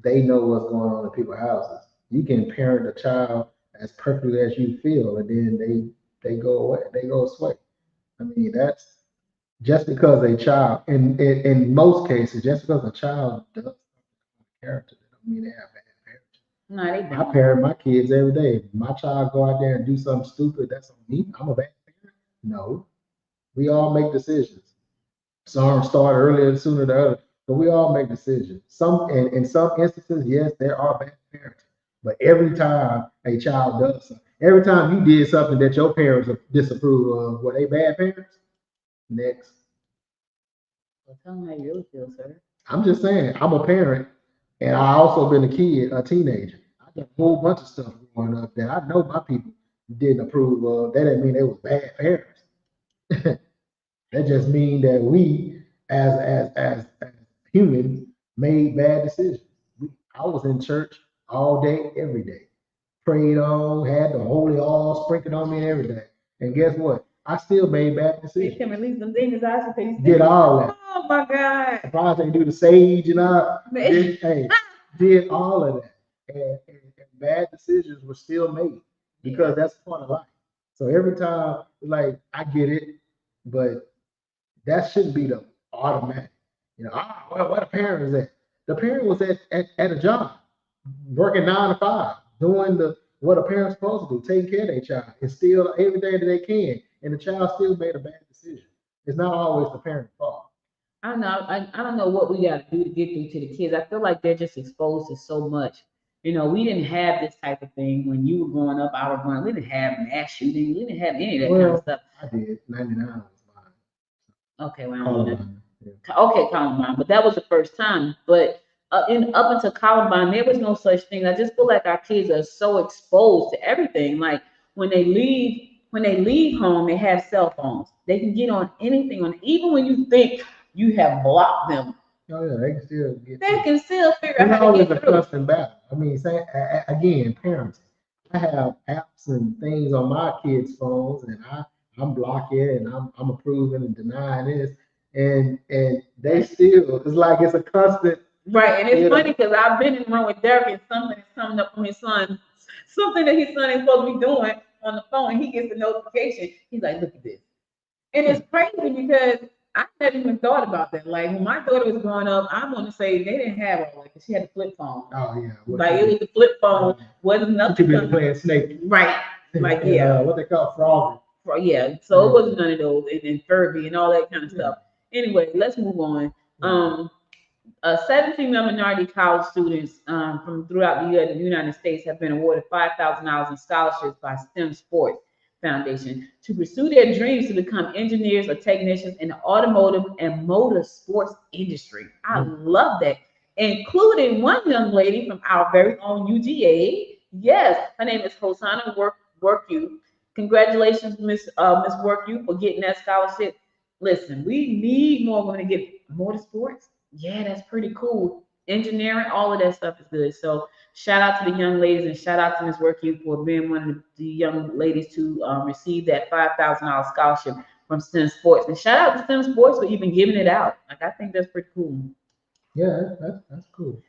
they know what's going on in people's houses. You can parent a child as perfectly as you feel, and then they go away, they go astray. I mean, that's just because a child, in most cases, just because a child does character, that don't mean they have bad parenting. No, they don't. I parent my kids every day. If my child go out there and do something stupid, that's on me. I'm a bad parent. No, we all make decisions. Some start earlier, sooner than others, but we all make decisions. In some instances, yes, there are bad parents. But every time a child does something, every time you did something that your parents disapprove of, were they bad parents? Next. Well, tell them how you really feel, sir. I'm just saying, I'm a parent, and I also been a kid, a teenager. I done a whole bunch of stuff growing up that I know my people didn't approve of. That didn't mean they was bad parents. That just mean that we, as humans, made bad decisions. I was in church all day, every day, prayed on, had the holy oil sprinkled on me and every day. And guess what? I still made bad They can decisions. release them demons out so you Did all that. Oh my God. I probably do the sage and all. Man. Did all of that. And bad decisions were still made because Yeah. that's part of life. So every time, like, I get it, but that shouldn't be the automatic. What a parent is at? The parent was at a job, working 9 to 5, doing what a parent's supposed to do, taking care of their child, instill everything that they can, and the child still made a bad decision. It's not always the parent's fault. I don't know. I don't know what we got to do to get through to the kids. I feel like they're just exposed to so much. We didn't have this type of thing when you were growing up. I was growing up. We didn't have mass shooting. We didn't have any of that kind of Well, stuff. I did. 99 was mine. Okay, well, I don't know. Columbine. Yeah. Okay, Columbine, but that was the first time. But up until Columbine, there was no such thing. I just feel like our kids are so exposed to everything. Like when they leave home, they have cell phones. They can get on anything even when you think you have blocked them, Oh yeah, they can still get. they can still figure It's out how to always get a through. constant battle. I mean, again, parenting. I have apps and things on my kids' phones, and I'm blocking it, and I'm approving and denying this, and they still. It's like it's a constant. Right, and it's You know. funny because I've been in the room with Derek and something is coming up from his son, something that his son is supposed to be doing on the phone, and he gets the notification. He's like, "Look at this." And it's crazy because I never even thought about that. Like when my daughter was growing up, I want to say they didn't have all that. She had a flip phone. Oh yeah. Like it was a flip phone, wasn't She nothing. could be playing Snake. Right. Like And, yeah. what they call frog. Yeah. So it wasn't none of those and Furby and all that kind of stuff. Anyway, let's move on. 7 female minority college students from throughout the United States have been awarded $5,000 in scholarships by STEM Sports Foundation to pursue their dreams to become engineers or technicians in the automotive and motor sports industry. I love that, including one young lady from our very own UGA. Yes, her name is Hosanna Worku. Congratulations, Miss Worku, for getting that scholarship. Listen, we need more women to get motorsports. Yeah, that's pretty cool. Engineering, all of that stuff is good. So shout out to the young ladies and shout out to Ms. Working for being one of the young ladies to receive that $5,000 scholarship from STEM Sports. And shout out to STEM Sports for even giving it out. Like I think that's pretty cool. Yeah, that's cool.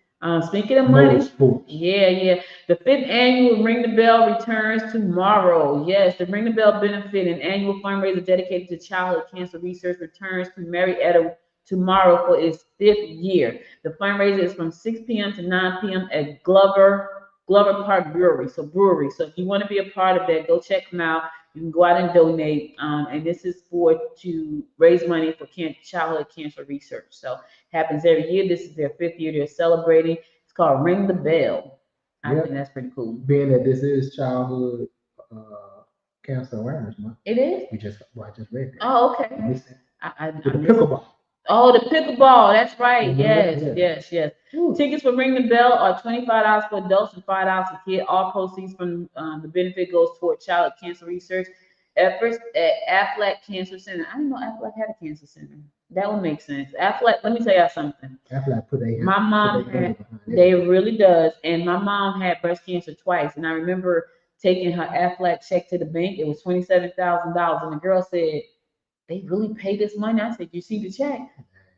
Speaking of money, yeah. The 5th annual Ring the Bell returns tomorrow. Yes, the Ring the Bell benefit and annual fundraiser dedicated to childhood cancer research returns to Marietta tomorrow for its 5th year. The fundraiser is from 6 p.m. to 9 p.m. at Glover Park Brewery. So if you want to be a part of that, go check them out. You can go out and donate. And this is to raise money for childhood cancer research. So happens every year. This is their 5th year they're celebrating. It's called Ring the Bell. I think that's pretty cool. Being that this is childhood cancer awareness month. It is? I just read it. Oh, okay. The pickleball. Oh, the pickleball. That's right. Mm-hmm. Yes. Tickets for Ring the Bell are $25 for adults and $5 for kids. All proceeds from the benefit goes toward childhood cancer research efforts at Aflac Cancer Center. I didn't know Aflac had a cancer center. That would make sense. Aflac, let me tell y'all something. Aflac my mom they really does. And my mom had breast cancer twice. And I remember taking her Aflac check to the bank. It was $27,000. And the girl said, "They really pay this money?" I said, "You see the check?"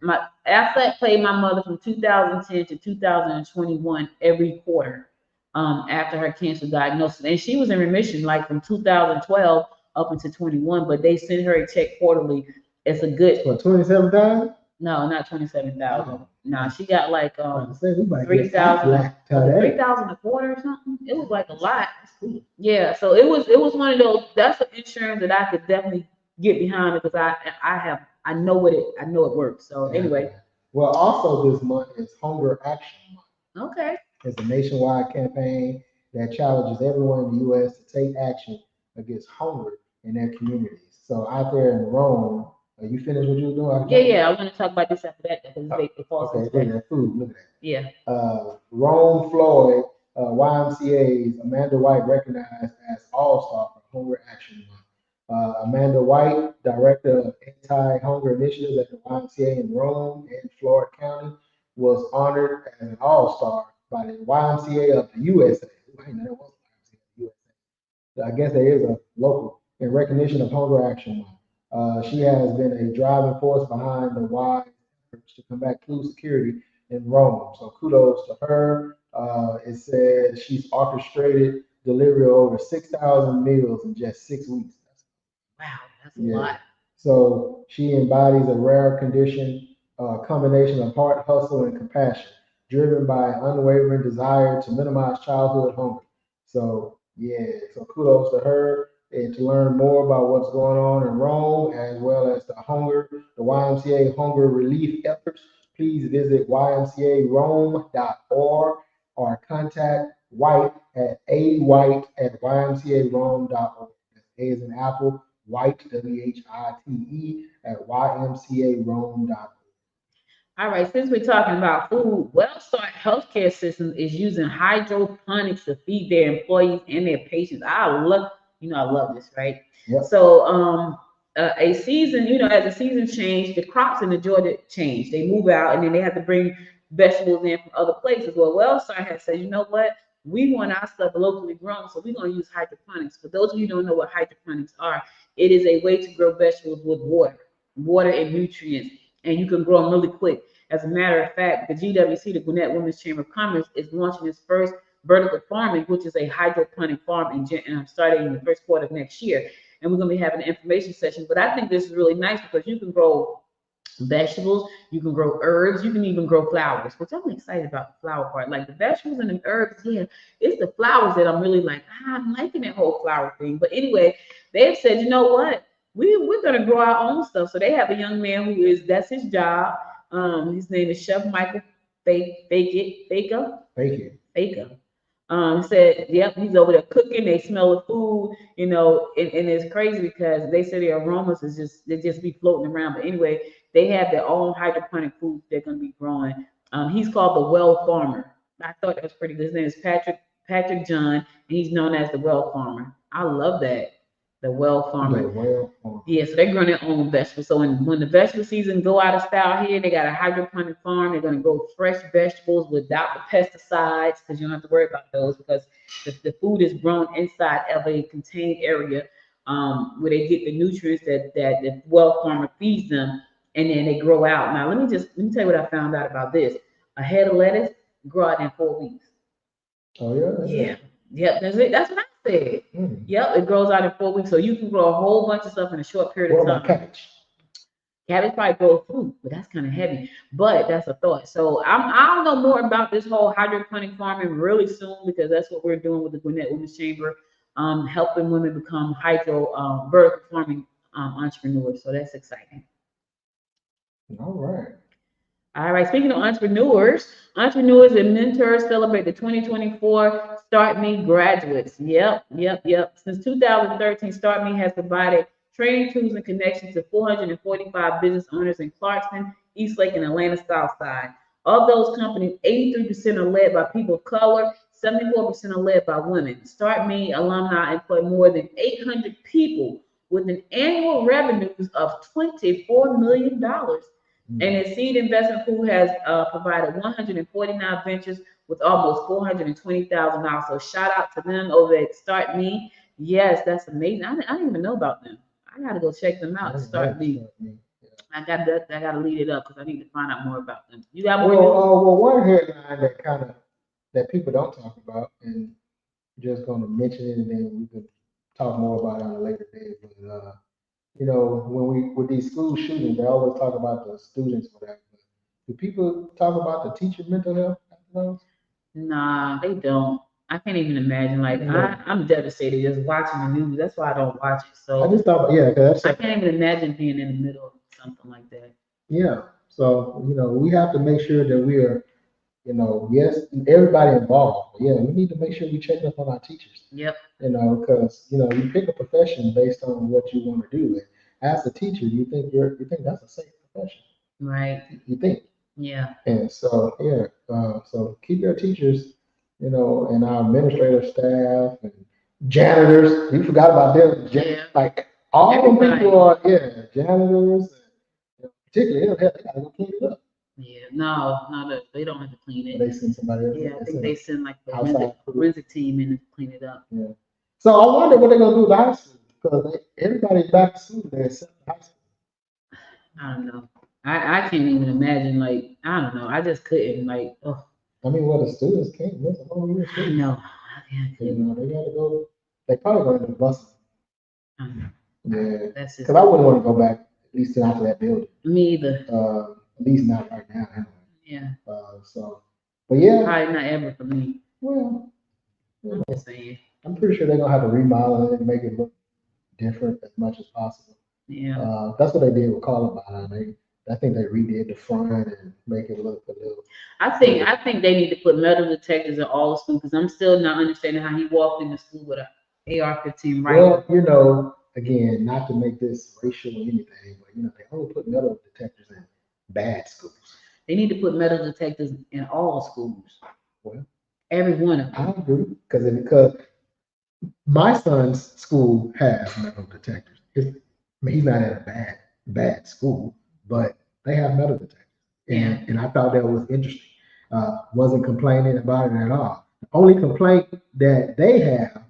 My Aflac paid my mother from 2010 to 2021 every quarter after her cancer diagnosis. And she was in remission like from 2012 up until 21, but they sent her a check quarterly. It's a good. For 27,000? No, not 27,000. No, she got like 3,000. 3,000 a quarter or something. It was like a lot. Yeah, so it was one of those. That's an insurance that I could definitely get behind because I know it works. So anyway. Well, also this month is Hunger Action Month. Okay. It's a nationwide campaign that challenges everyone in the U.S. to take action against hunger in their communities. So out there in Rome, Are you finished what you were doing? Yeah. I want to talk about this after that because it falls Okay, into look at that. that food. Look at that. Yeah. Rome, Floyd, YMCA's Amanda White recognized as All-Star for Hunger Action Month. Amanda White, Director of Anti-Hunger Initiatives at the YMCA in Rome and Floyd County, was honored as an All-Star by the YMCA of the USA. I didn't know there was a YMCA of the USA. I guess there is a local in recognition of Hunger Action Month. She has been a driving force behind the wide efforts to combat food security in Rome. So kudos to her. It says she's orchestrated delivery of over 6,000 meals in just 6 weeks. Wow, that's a lot. So she embodies a rare condition, combination of heart, hustle, and compassion, driven by an unwavering desire to minimize childhood hunger. So so kudos to her. And to learn more about what's going on in Rome, as well as the YMCA hunger relief efforts, please visit ymcarome.org or contact White at awhite@ymcarome.org. That's A as in Apple, White, WHITE, at ymcarome.org. All right, since we're talking about food, WellStart Healthcare System is using hydroponics to feed their employees and their patients. I love this, right? Yep. So, a season, as the season changed, the crops in the Georgia changed. They move out, and then they have to bring vegetables in from other places. Well, WellStart has said, you know what? We want our stuff locally grown, so we're going to use hydroponics. For those of you who don't know what hydroponics are, it is a way to grow vegetables with water and nutrients, and you can grow them really quick. As a matter of fact, the GWC, the Gwinnett Women's Chamber of Commerce, is launching its first vertical farming, which is a hydroponic farm, starting in the first quarter of next year. And we're going to be having an information session. But I think this is really nice because you can grow vegetables, you can grow herbs, you can even grow flowers, which I'm excited about the flower part. Like the vegetables and the herbs, it's the flowers that I'm really like, I'm liking that whole flower thing. But anyway, they've said, you know what? We're gonna grow our own stuff. So they have a young man that's his job. His name is Chef Michael Faker. Said, yep, he's over there cooking. They smell the food, and it's crazy because they say the aromas they just be floating around. But anyway, they have their own hydroponic food they're gonna be growing. He's called the Well Farmer. I thought that was pretty good. His name is Patrick John, and he's known as the Well Farmer. I love that. The Well Farmer. Yeah, so they're growing their own vegetables. So when the vegetable season go out of style here, they got a hydroponic farm. They're going to grow fresh vegetables without the pesticides because you don't have to worry about those because the food is grown inside of a contained area where they get the nutrients that the Well Farmer feeds them, and then they grow out. Now let me tell you what I found out about this. A head of lettuce grow out in 4 weeks. Oh yeah. Yeah. Yep, that's it. That's what I said. Yep, it grows out in 4 weeks, so you can grow a whole bunch of stuff in a short period of time. What about cabbage? Cabbage probably grow fruit, but that's kind of heavy. But that's a thought. So I'll know more about this whole hydroponic farming really soon because that's what we're doing with the Gwinnett Women's Chamber, helping women become vertical farming entrepreneurs. So that's exciting. All right. All right, speaking of entrepreneurs and mentors celebrate the 2024 Start Me graduates. Yep. Since 2013, Start Me has provided training tools and connections to 445 business owners in Clarkston, Eastlake, and Atlanta Southside. Of those companies, 83% are led by people of color, 74% are led by women. Start Me alumni employ more than 800 people with an annual revenues of $24 million. And its seed investment pool has provided 149 ventures with almost $420,000. So shout out to them over at Start Me. Yes, that's amazing. I didn't even know about them. I gotta go check them out. Start Me. I gotta lead it up because I need to find out more about them. You got more? Well, one headline that people don't talk about, and just gonna mention it, and then we can talk more about it on a later date. But with these school shootings, they always talk about the students, whatever. Do people talk about the teacher mental health after those? Nah, they don't. I can't even imagine. Like I'm devastated just watching the news. That's why I don't watch it. So I just thought, because I can't even imagine being in the middle of something like that. Yeah. So we have to make sure that we are, yes, everybody involved. Yeah, we need to make sure we check up on our teachers. Yep. Because you pick a profession based on what you want to do. as a teacher, you think that's a safe profession. Right. You think. Yeah. And so, yeah, so keep your teachers, and our administrative staff and janitors. We forgot about them. Yeah. Like all the Everybody. people are, janitors. Particularly, they gotta go clean it up. Yeah. No, they don't have to clean it. They send somebody else. Yeah, I think they send like the outside forensic team in to clean it up. Yeah. So I wonder what they're gonna do with the high school because everybody's back to school there except high school. I don't know. I can't even imagine. Like, I don't know. I just couldn't. Like, oh. I mean, well, the students can't miss a whole year. I know. They gotta go. They probably going to bus. I know. Yeah. That's because I wouldn't want to go back at least not to that building. Me either. At least not right now. Anyway. Yeah. But yeah. Probably not ever for me. Well, I'm just saying. I'm pretty sure they're gonna have to remodel it and make it look different as much as possible. Yeah. That's what they did with Columbine. I think they redid the front and make it look a little. I think they need to put metal detectors in all the schools because I'm still not understanding how he walked into school with an AR-15 rifle. Well, again, not to make this racial or anything, but they only put metal detectors in bad schools. They need to put metal detectors in all schools. Well, every one of them. I agree because my son's school has metal detectors. He's not at a bad school, but they have metal detectors. And I thought that was interesting. Wasn't complaining about it at all. The only complaint that they have,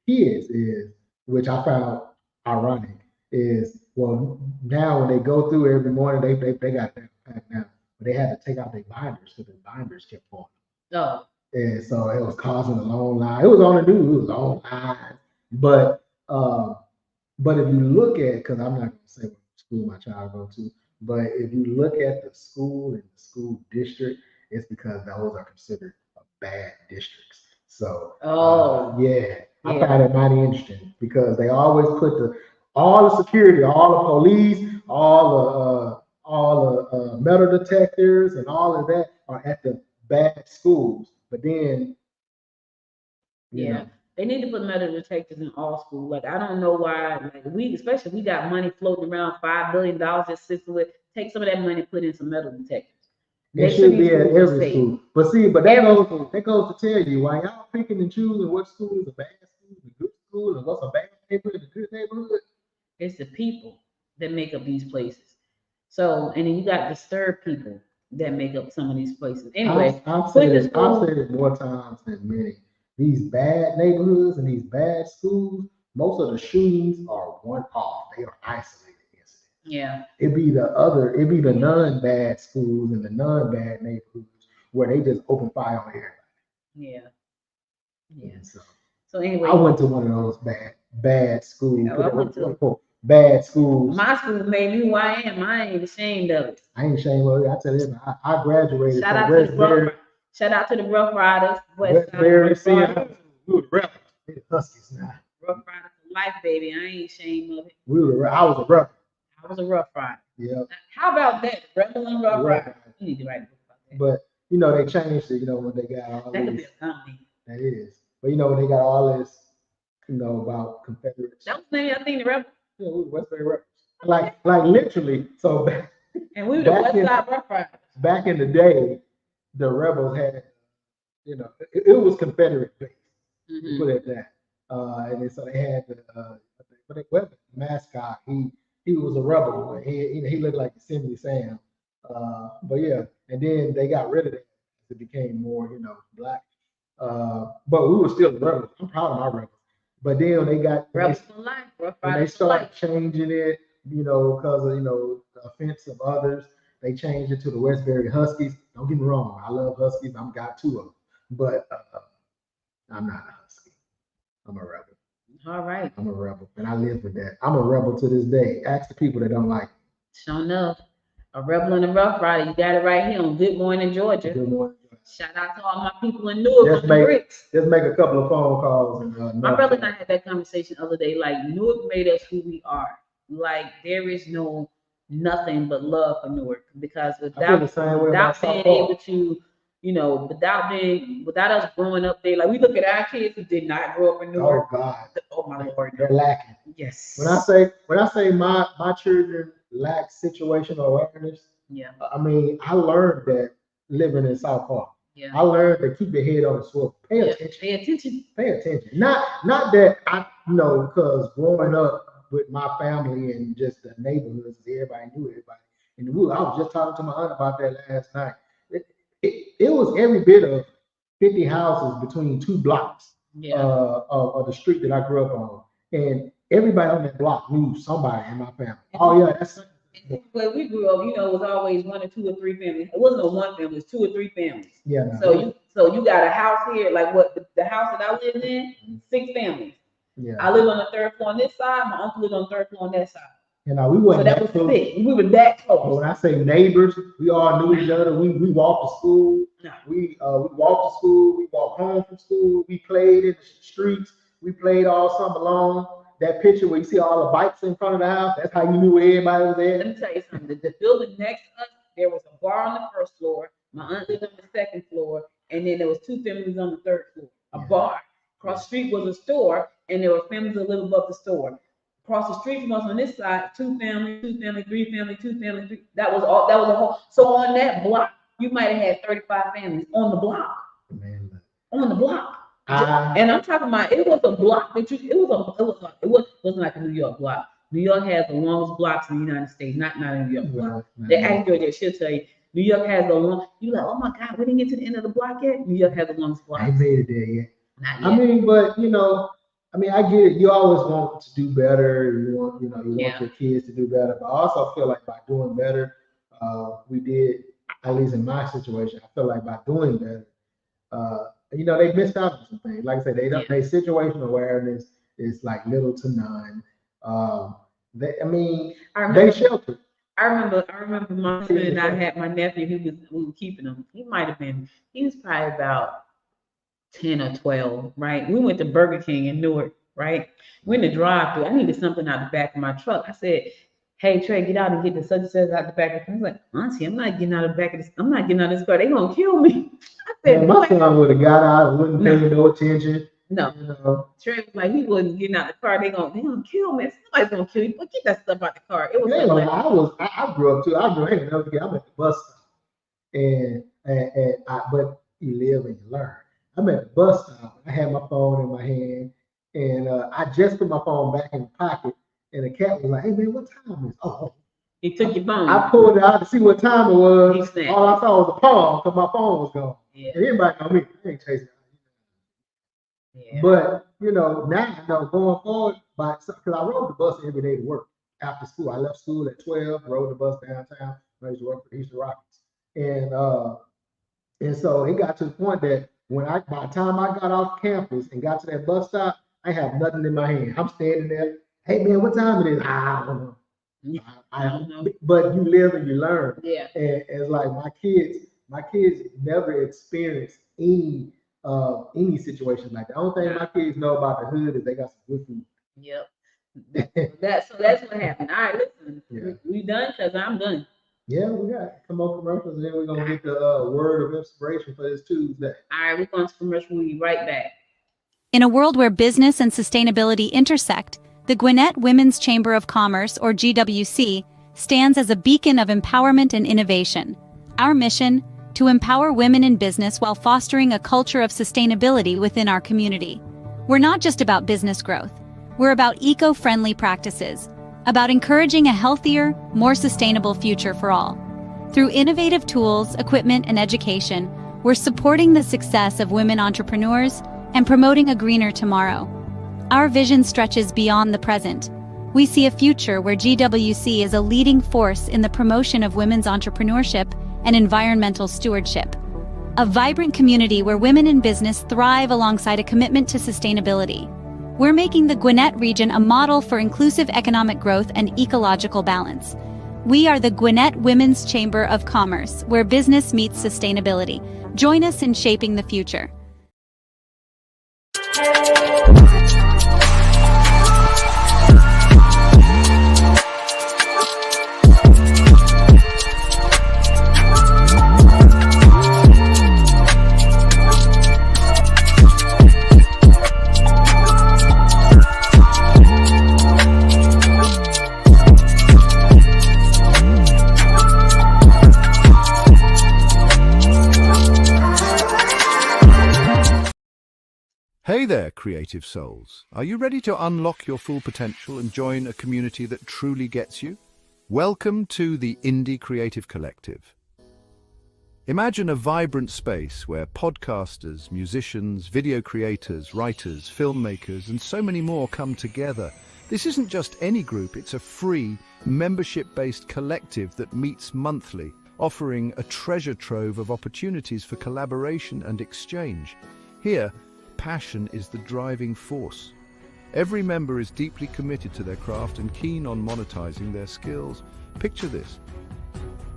kids, is, which I found ironic, is now when they go through every morning, they got that packed now, but they had to take out their binders because the binders kept falling. Oh. And so it was causing a long line. It was on the news. It was a long line. But if you look at, because I'm not going to say what school my child go to, but if you look at the school and the school district, it's because those are considered bad districts. So, I find it mighty interesting because they always put all the security, all the police, all the metal detectors, and all of that are at the bad schools. But then, they need to put metal detectors in all schools. Like, I don't know why. Like, we got money floating around, $5 billion just sitting with. Take some of that money, put in some metal detectors. It should be at every school. But that goes to tell you why y'all picking and choosing what school is a bad school, a good school, and what's a bad neighborhood, a good neighborhood. It's the people that make up these places. So, and then you got disturbed people that make up some of these places. Anyway, I've said it more times than many. These bad neighborhoods and these bad schools, most of the shootings are one-off. They are isolated incidents. Yeah. It'd be the non-bad schools and the non-bad neighborhoods where they just open fire on everybody. Yeah. Yeah. So anyway, I went to one of those bad schools. Yeah, I went to bad schools. My school made me who I am. I ain't ashamed of it. I ain't ashamed of it. I tell you, I graduated. Shout out to the Rough Riders. Westbury, we were the rebels. They the Huskies now. Rough Riders for life, baby. I ain't ashamed of it. I was a rebel. I was a Rough Rider. Yeah. How about that? Rebel and Rough Rider. You need to write a book about that. But they changed it. When they got all that could be a company. That is. But when they got all this, about Confederates. That was the name, I think, the Rebels. Yeah, we were Westbury Rebels. Like literally. So and we were the West Side Rough Riders. Back in the day, the rebels had, it was Confederate based. Mm-hmm. Put it at that. And so they had the mascot. He was a rebel. He looked like Yosemite Sam. But yeah, and then they got rid of that. It became more, black. But we were still the rebels. I'm proud of my rebels. But then when they got rebels for life, when they started changing it, because of the offense of others, they changed it to the Westbury Huskies. Don't get me wrong, I love Huskies. I've got two of them, but I'm not a Husky. I'm a rebel. All right. I'm a rebel, and I live with that. I'm a rebel to this day. Ask the people that don't like me. Sure enough, a rebel and a Rough Rider. You got it right here on Good Morning Georgia. Good morning. Shout out to all my people in Newark. Just make a couple of phone calls. And, my brother and I had that conversation the other day. Like, Newark made us who we are. Like, there is nothing but love for Newark, because without being able to, without us growing up there, like we look at our kids who did not grow up in Newark. Oh God. Oh my Lord. They're lacking. Yes. When I say my children lack situational awareness, Yeah. I mean, I learned that living in South Park. Yeah. I learned to keep your head on the swivel. Pay attention. Pay attention. Pay attention. Not that I because growing up with my family and just the neighborhoods, everybody knew everybody in the woods. I was just talking to my aunt about that last night. It was every bit of 50 houses between 2 blocks of the street that I grew up on, and everybody on that block knew somebody in my family. Oh yeah, that's. When we grew up, it was always 1 or 2 or 3 families. It wasn't a one family; it was 2 or 3 families. Yeah. No. So you got a house here, like the house that I lived in, 6 families. Yeah. I lived on the 3rd floor on this side. My uncle lived on the 3rd floor on that side. We wasn't. So that was close. thick. We were that close. But when I say neighbors, we all knew each other. We walked to school. No. We walked to school. We walked home from school. We played in the streets. We played all summer long. That picture where you see all the bikes in front of the house, that's how you knew where everybody was Let there. me tell you something. The building next to us, there was a bar on the 1st floor. My aunt lived on the 2nd floor, and then there was 2 families on the 3rd floor. A bar. Across the street was a store, and there were families that lived above the store. Across the street from us on this side, 2 family, 2 family, 3 family, 2 family, 3. That was all. That was a whole. So on that block, you might have had 35 families on the block. Man, On the block. And I'm talking about it was a block that it wasn't like a New York block. New York has the longest blocks in the United States, not a New York block. They actually they should tell you New York has the long. You like, oh my God, we didn't get to the end of the block yet. New York has the longest block. I ain't made it there yet. Not yet. I mean, but I get it. You always want to do better. You want your kids to do better. But I also feel like by doing better, we did, at least in my situation, I feel like by doing better, they missed out on some things. Like I said, their situational awareness is like little to none. They sheltered. I remember my son and I had my nephew. We were keeping him. He was probably about 10 or 12, right? We went to Burger King in Newark, right? We're in the drive-thru. I needed something out the back of my truck. I said, hey, Trey, get out and get the such and such out the back of the car. He's like, Auntie, I'm not getting out of the back of this. I'm not getting out of this car. They're going to kill me. I said, my son would have got out, wouldn't pay no attention. No. Trey was like, he wasn't getting out of the car. They're going to kill me. Somebody's going to kill you. But get that stuff out the car. It was I grew up too. I'm at the bus stop. But you live and you learn. I'm at the bus stop. I had my phone in my hand, and I just put my phone back in the pocket, and the cat was like, "Hey man, what time is it?" Oh, he took your phone. I pulled it out to see what time it was. All I saw was the palm because my phone was gone. Yeah. And everybody know me. I ain't chasing. Yeah. But now I know going forward, because I rode the bus every day to work after school. I left school at 12, rode the bus downtown. I used to work for the Eastern Rockets, and so it got to the point that by the time I got off campus and got to that bus stop, I had nothing in my hand. I'm standing there. Hey man, what time it is? I don't know. I don't know. But you live and you learn. Yeah. And it's like my kids never experienced any situation like that. The only thing my kids know about the hood is they got some good food. Yep. That's what happened. All right, listen. We done because I'm done. Yeah, we got some more commercials, and then we're gonna get the word of inspiration for this Tuesday. All right, we're going to commercial. We'll be right back. In a world where business and sustainability intersect, the Gwinnett Women's Chamber of Commerce, or GWC, stands as a beacon of empowerment and innovation. Our mission: to empower women in business while fostering a culture of sustainability within our community. We're not just about business growth. We're about eco-friendly practices, about encouraging a healthier, more sustainable future for all. Through innovative tools, equipment, and education, we're supporting the success of women entrepreneurs and promoting a greener tomorrow. Our vision stretches beyond the present. We see a future where GWC is a leading force in the promotion of women's entrepreneurship and environmental stewardship. A vibrant community where women in business thrive alongside a commitment to sustainability. We're making the Gwinnett region a model for inclusive economic growth and ecological balance. We are the Gwinnett Women's Chamber of Commerce, where business meets sustainability. Join us in shaping the future. Hey there, creative souls. Are you ready to unlock your full potential and join a community that truly gets you? Welcome to the Indie Creative Collective. Imagine a vibrant space where podcasters, musicians, video creators, writers, filmmakers, and so many more come together. This isn't just any group, it's a free, membership-based collective that meets monthly, offering a treasure trove of opportunities for collaboration and exchange. Here, passion is the driving force. Every member is deeply committed to their craft and keen on monetizing their skills. Picture this.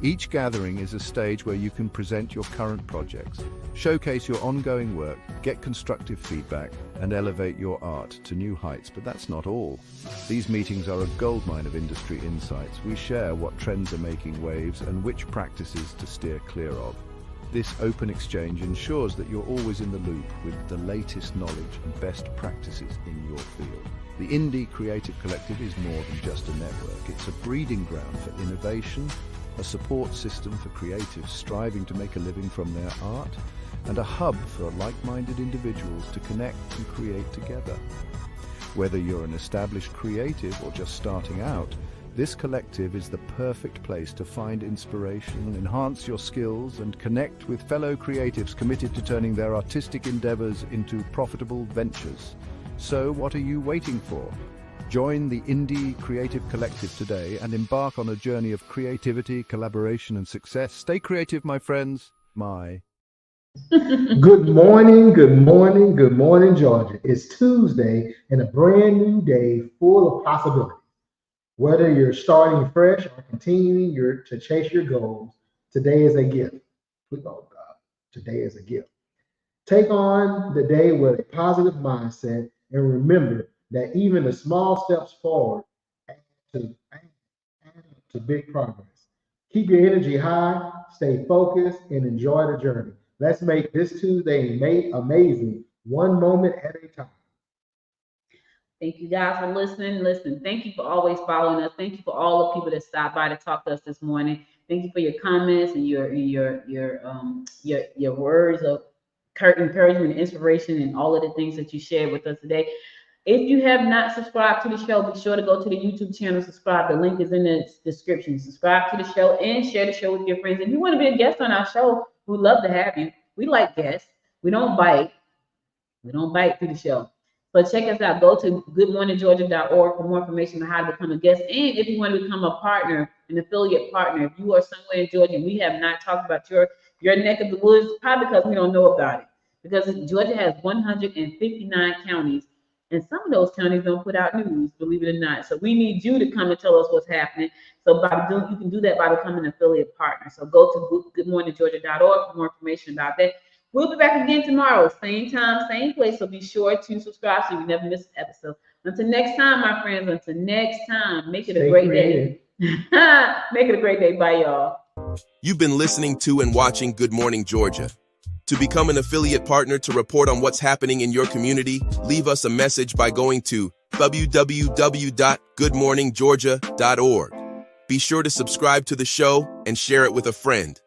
Each gathering is a stage where you can present your current projects, showcase your ongoing work, get constructive feedback, and elevate your art to new heights. But that's not all. These meetings are a goldmine of industry insights. We share what trends are making waves and which practices to steer clear of. This open exchange ensures that you're always in the loop with the latest knowledge and best practices in your field. The Indie Creative Collective is more than just a network. It's a breeding ground for innovation, a support system for creatives striving to make a living from their art, and a hub for like-minded individuals to connect and create together. Whether you're an established creative or just starting out, this collective is the perfect place to find inspiration, enhance your skills, and connect with fellow creatives committed to turning their artistic endeavors into profitable ventures. So what are you waiting for? Join the Indie Creative Collective today and embark on a journey of creativity, collaboration, and success. Stay creative, my friends. Good morning, good morning, good morning, Georgia. It's Tuesday and a brand new day full of possibilities. Whether you're starting fresh or continuing to chase your goals, today is a gift. Oh God, today is a gift. Take on the day with a positive mindset and remember that even the small steps forward add to big progress. Keep your energy high, stay focused, and enjoy the journey. Let's make this Tuesday amazing, one moment at a time. Thank you guys for listening. Listen, thank you for always following us. Thank you for all the people that stopped by to talk to us this morning. Thank you for your comments and your words of encouragement and inspiration and all of the things that you shared with us today. If you have not subscribed to the show, be sure to go to the YouTube channel, subscribe. The link is in the description. Subscribe to the show and share the show with your friends. If you want to be a guest on our show, we'd love to have you. We like guests. We don't bite. We don't bite through the show. So check us out. Go to goodmorninggeorgia.org for more information on how to become a guest. And if you want to become a partner, an affiliate partner, if you are somewhere in Georgia and we have not talked about your neck of the woods, probably because we don't know about it. Because Georgia has 159 counties. And some of those counties don't put out news, believe it or not. So we need you to come and tell us what's happening. So you can do that by becoming an affiliate partner. So go to goodmorninggeorgia.org for more information about that. We'll be back again tomorrow, same time, same place. So be sure to subscribe so you never miss an episode. Until next time, my friends, until next time, make it a great day. Make it a great day. Bye, y'all. You've been listening to and watching Good Morning Georgia. To become an affiliate partner to report on what's happening in your community, leave us a message by going to www.goodmorninggeorgia.org. Be sure to subscribe to the show and share it with a friend.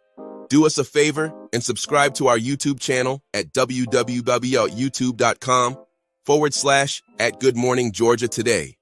Do us a favor and subscribe to our YouTube channel at www.youtube.com/@goodmorninggeorgia today.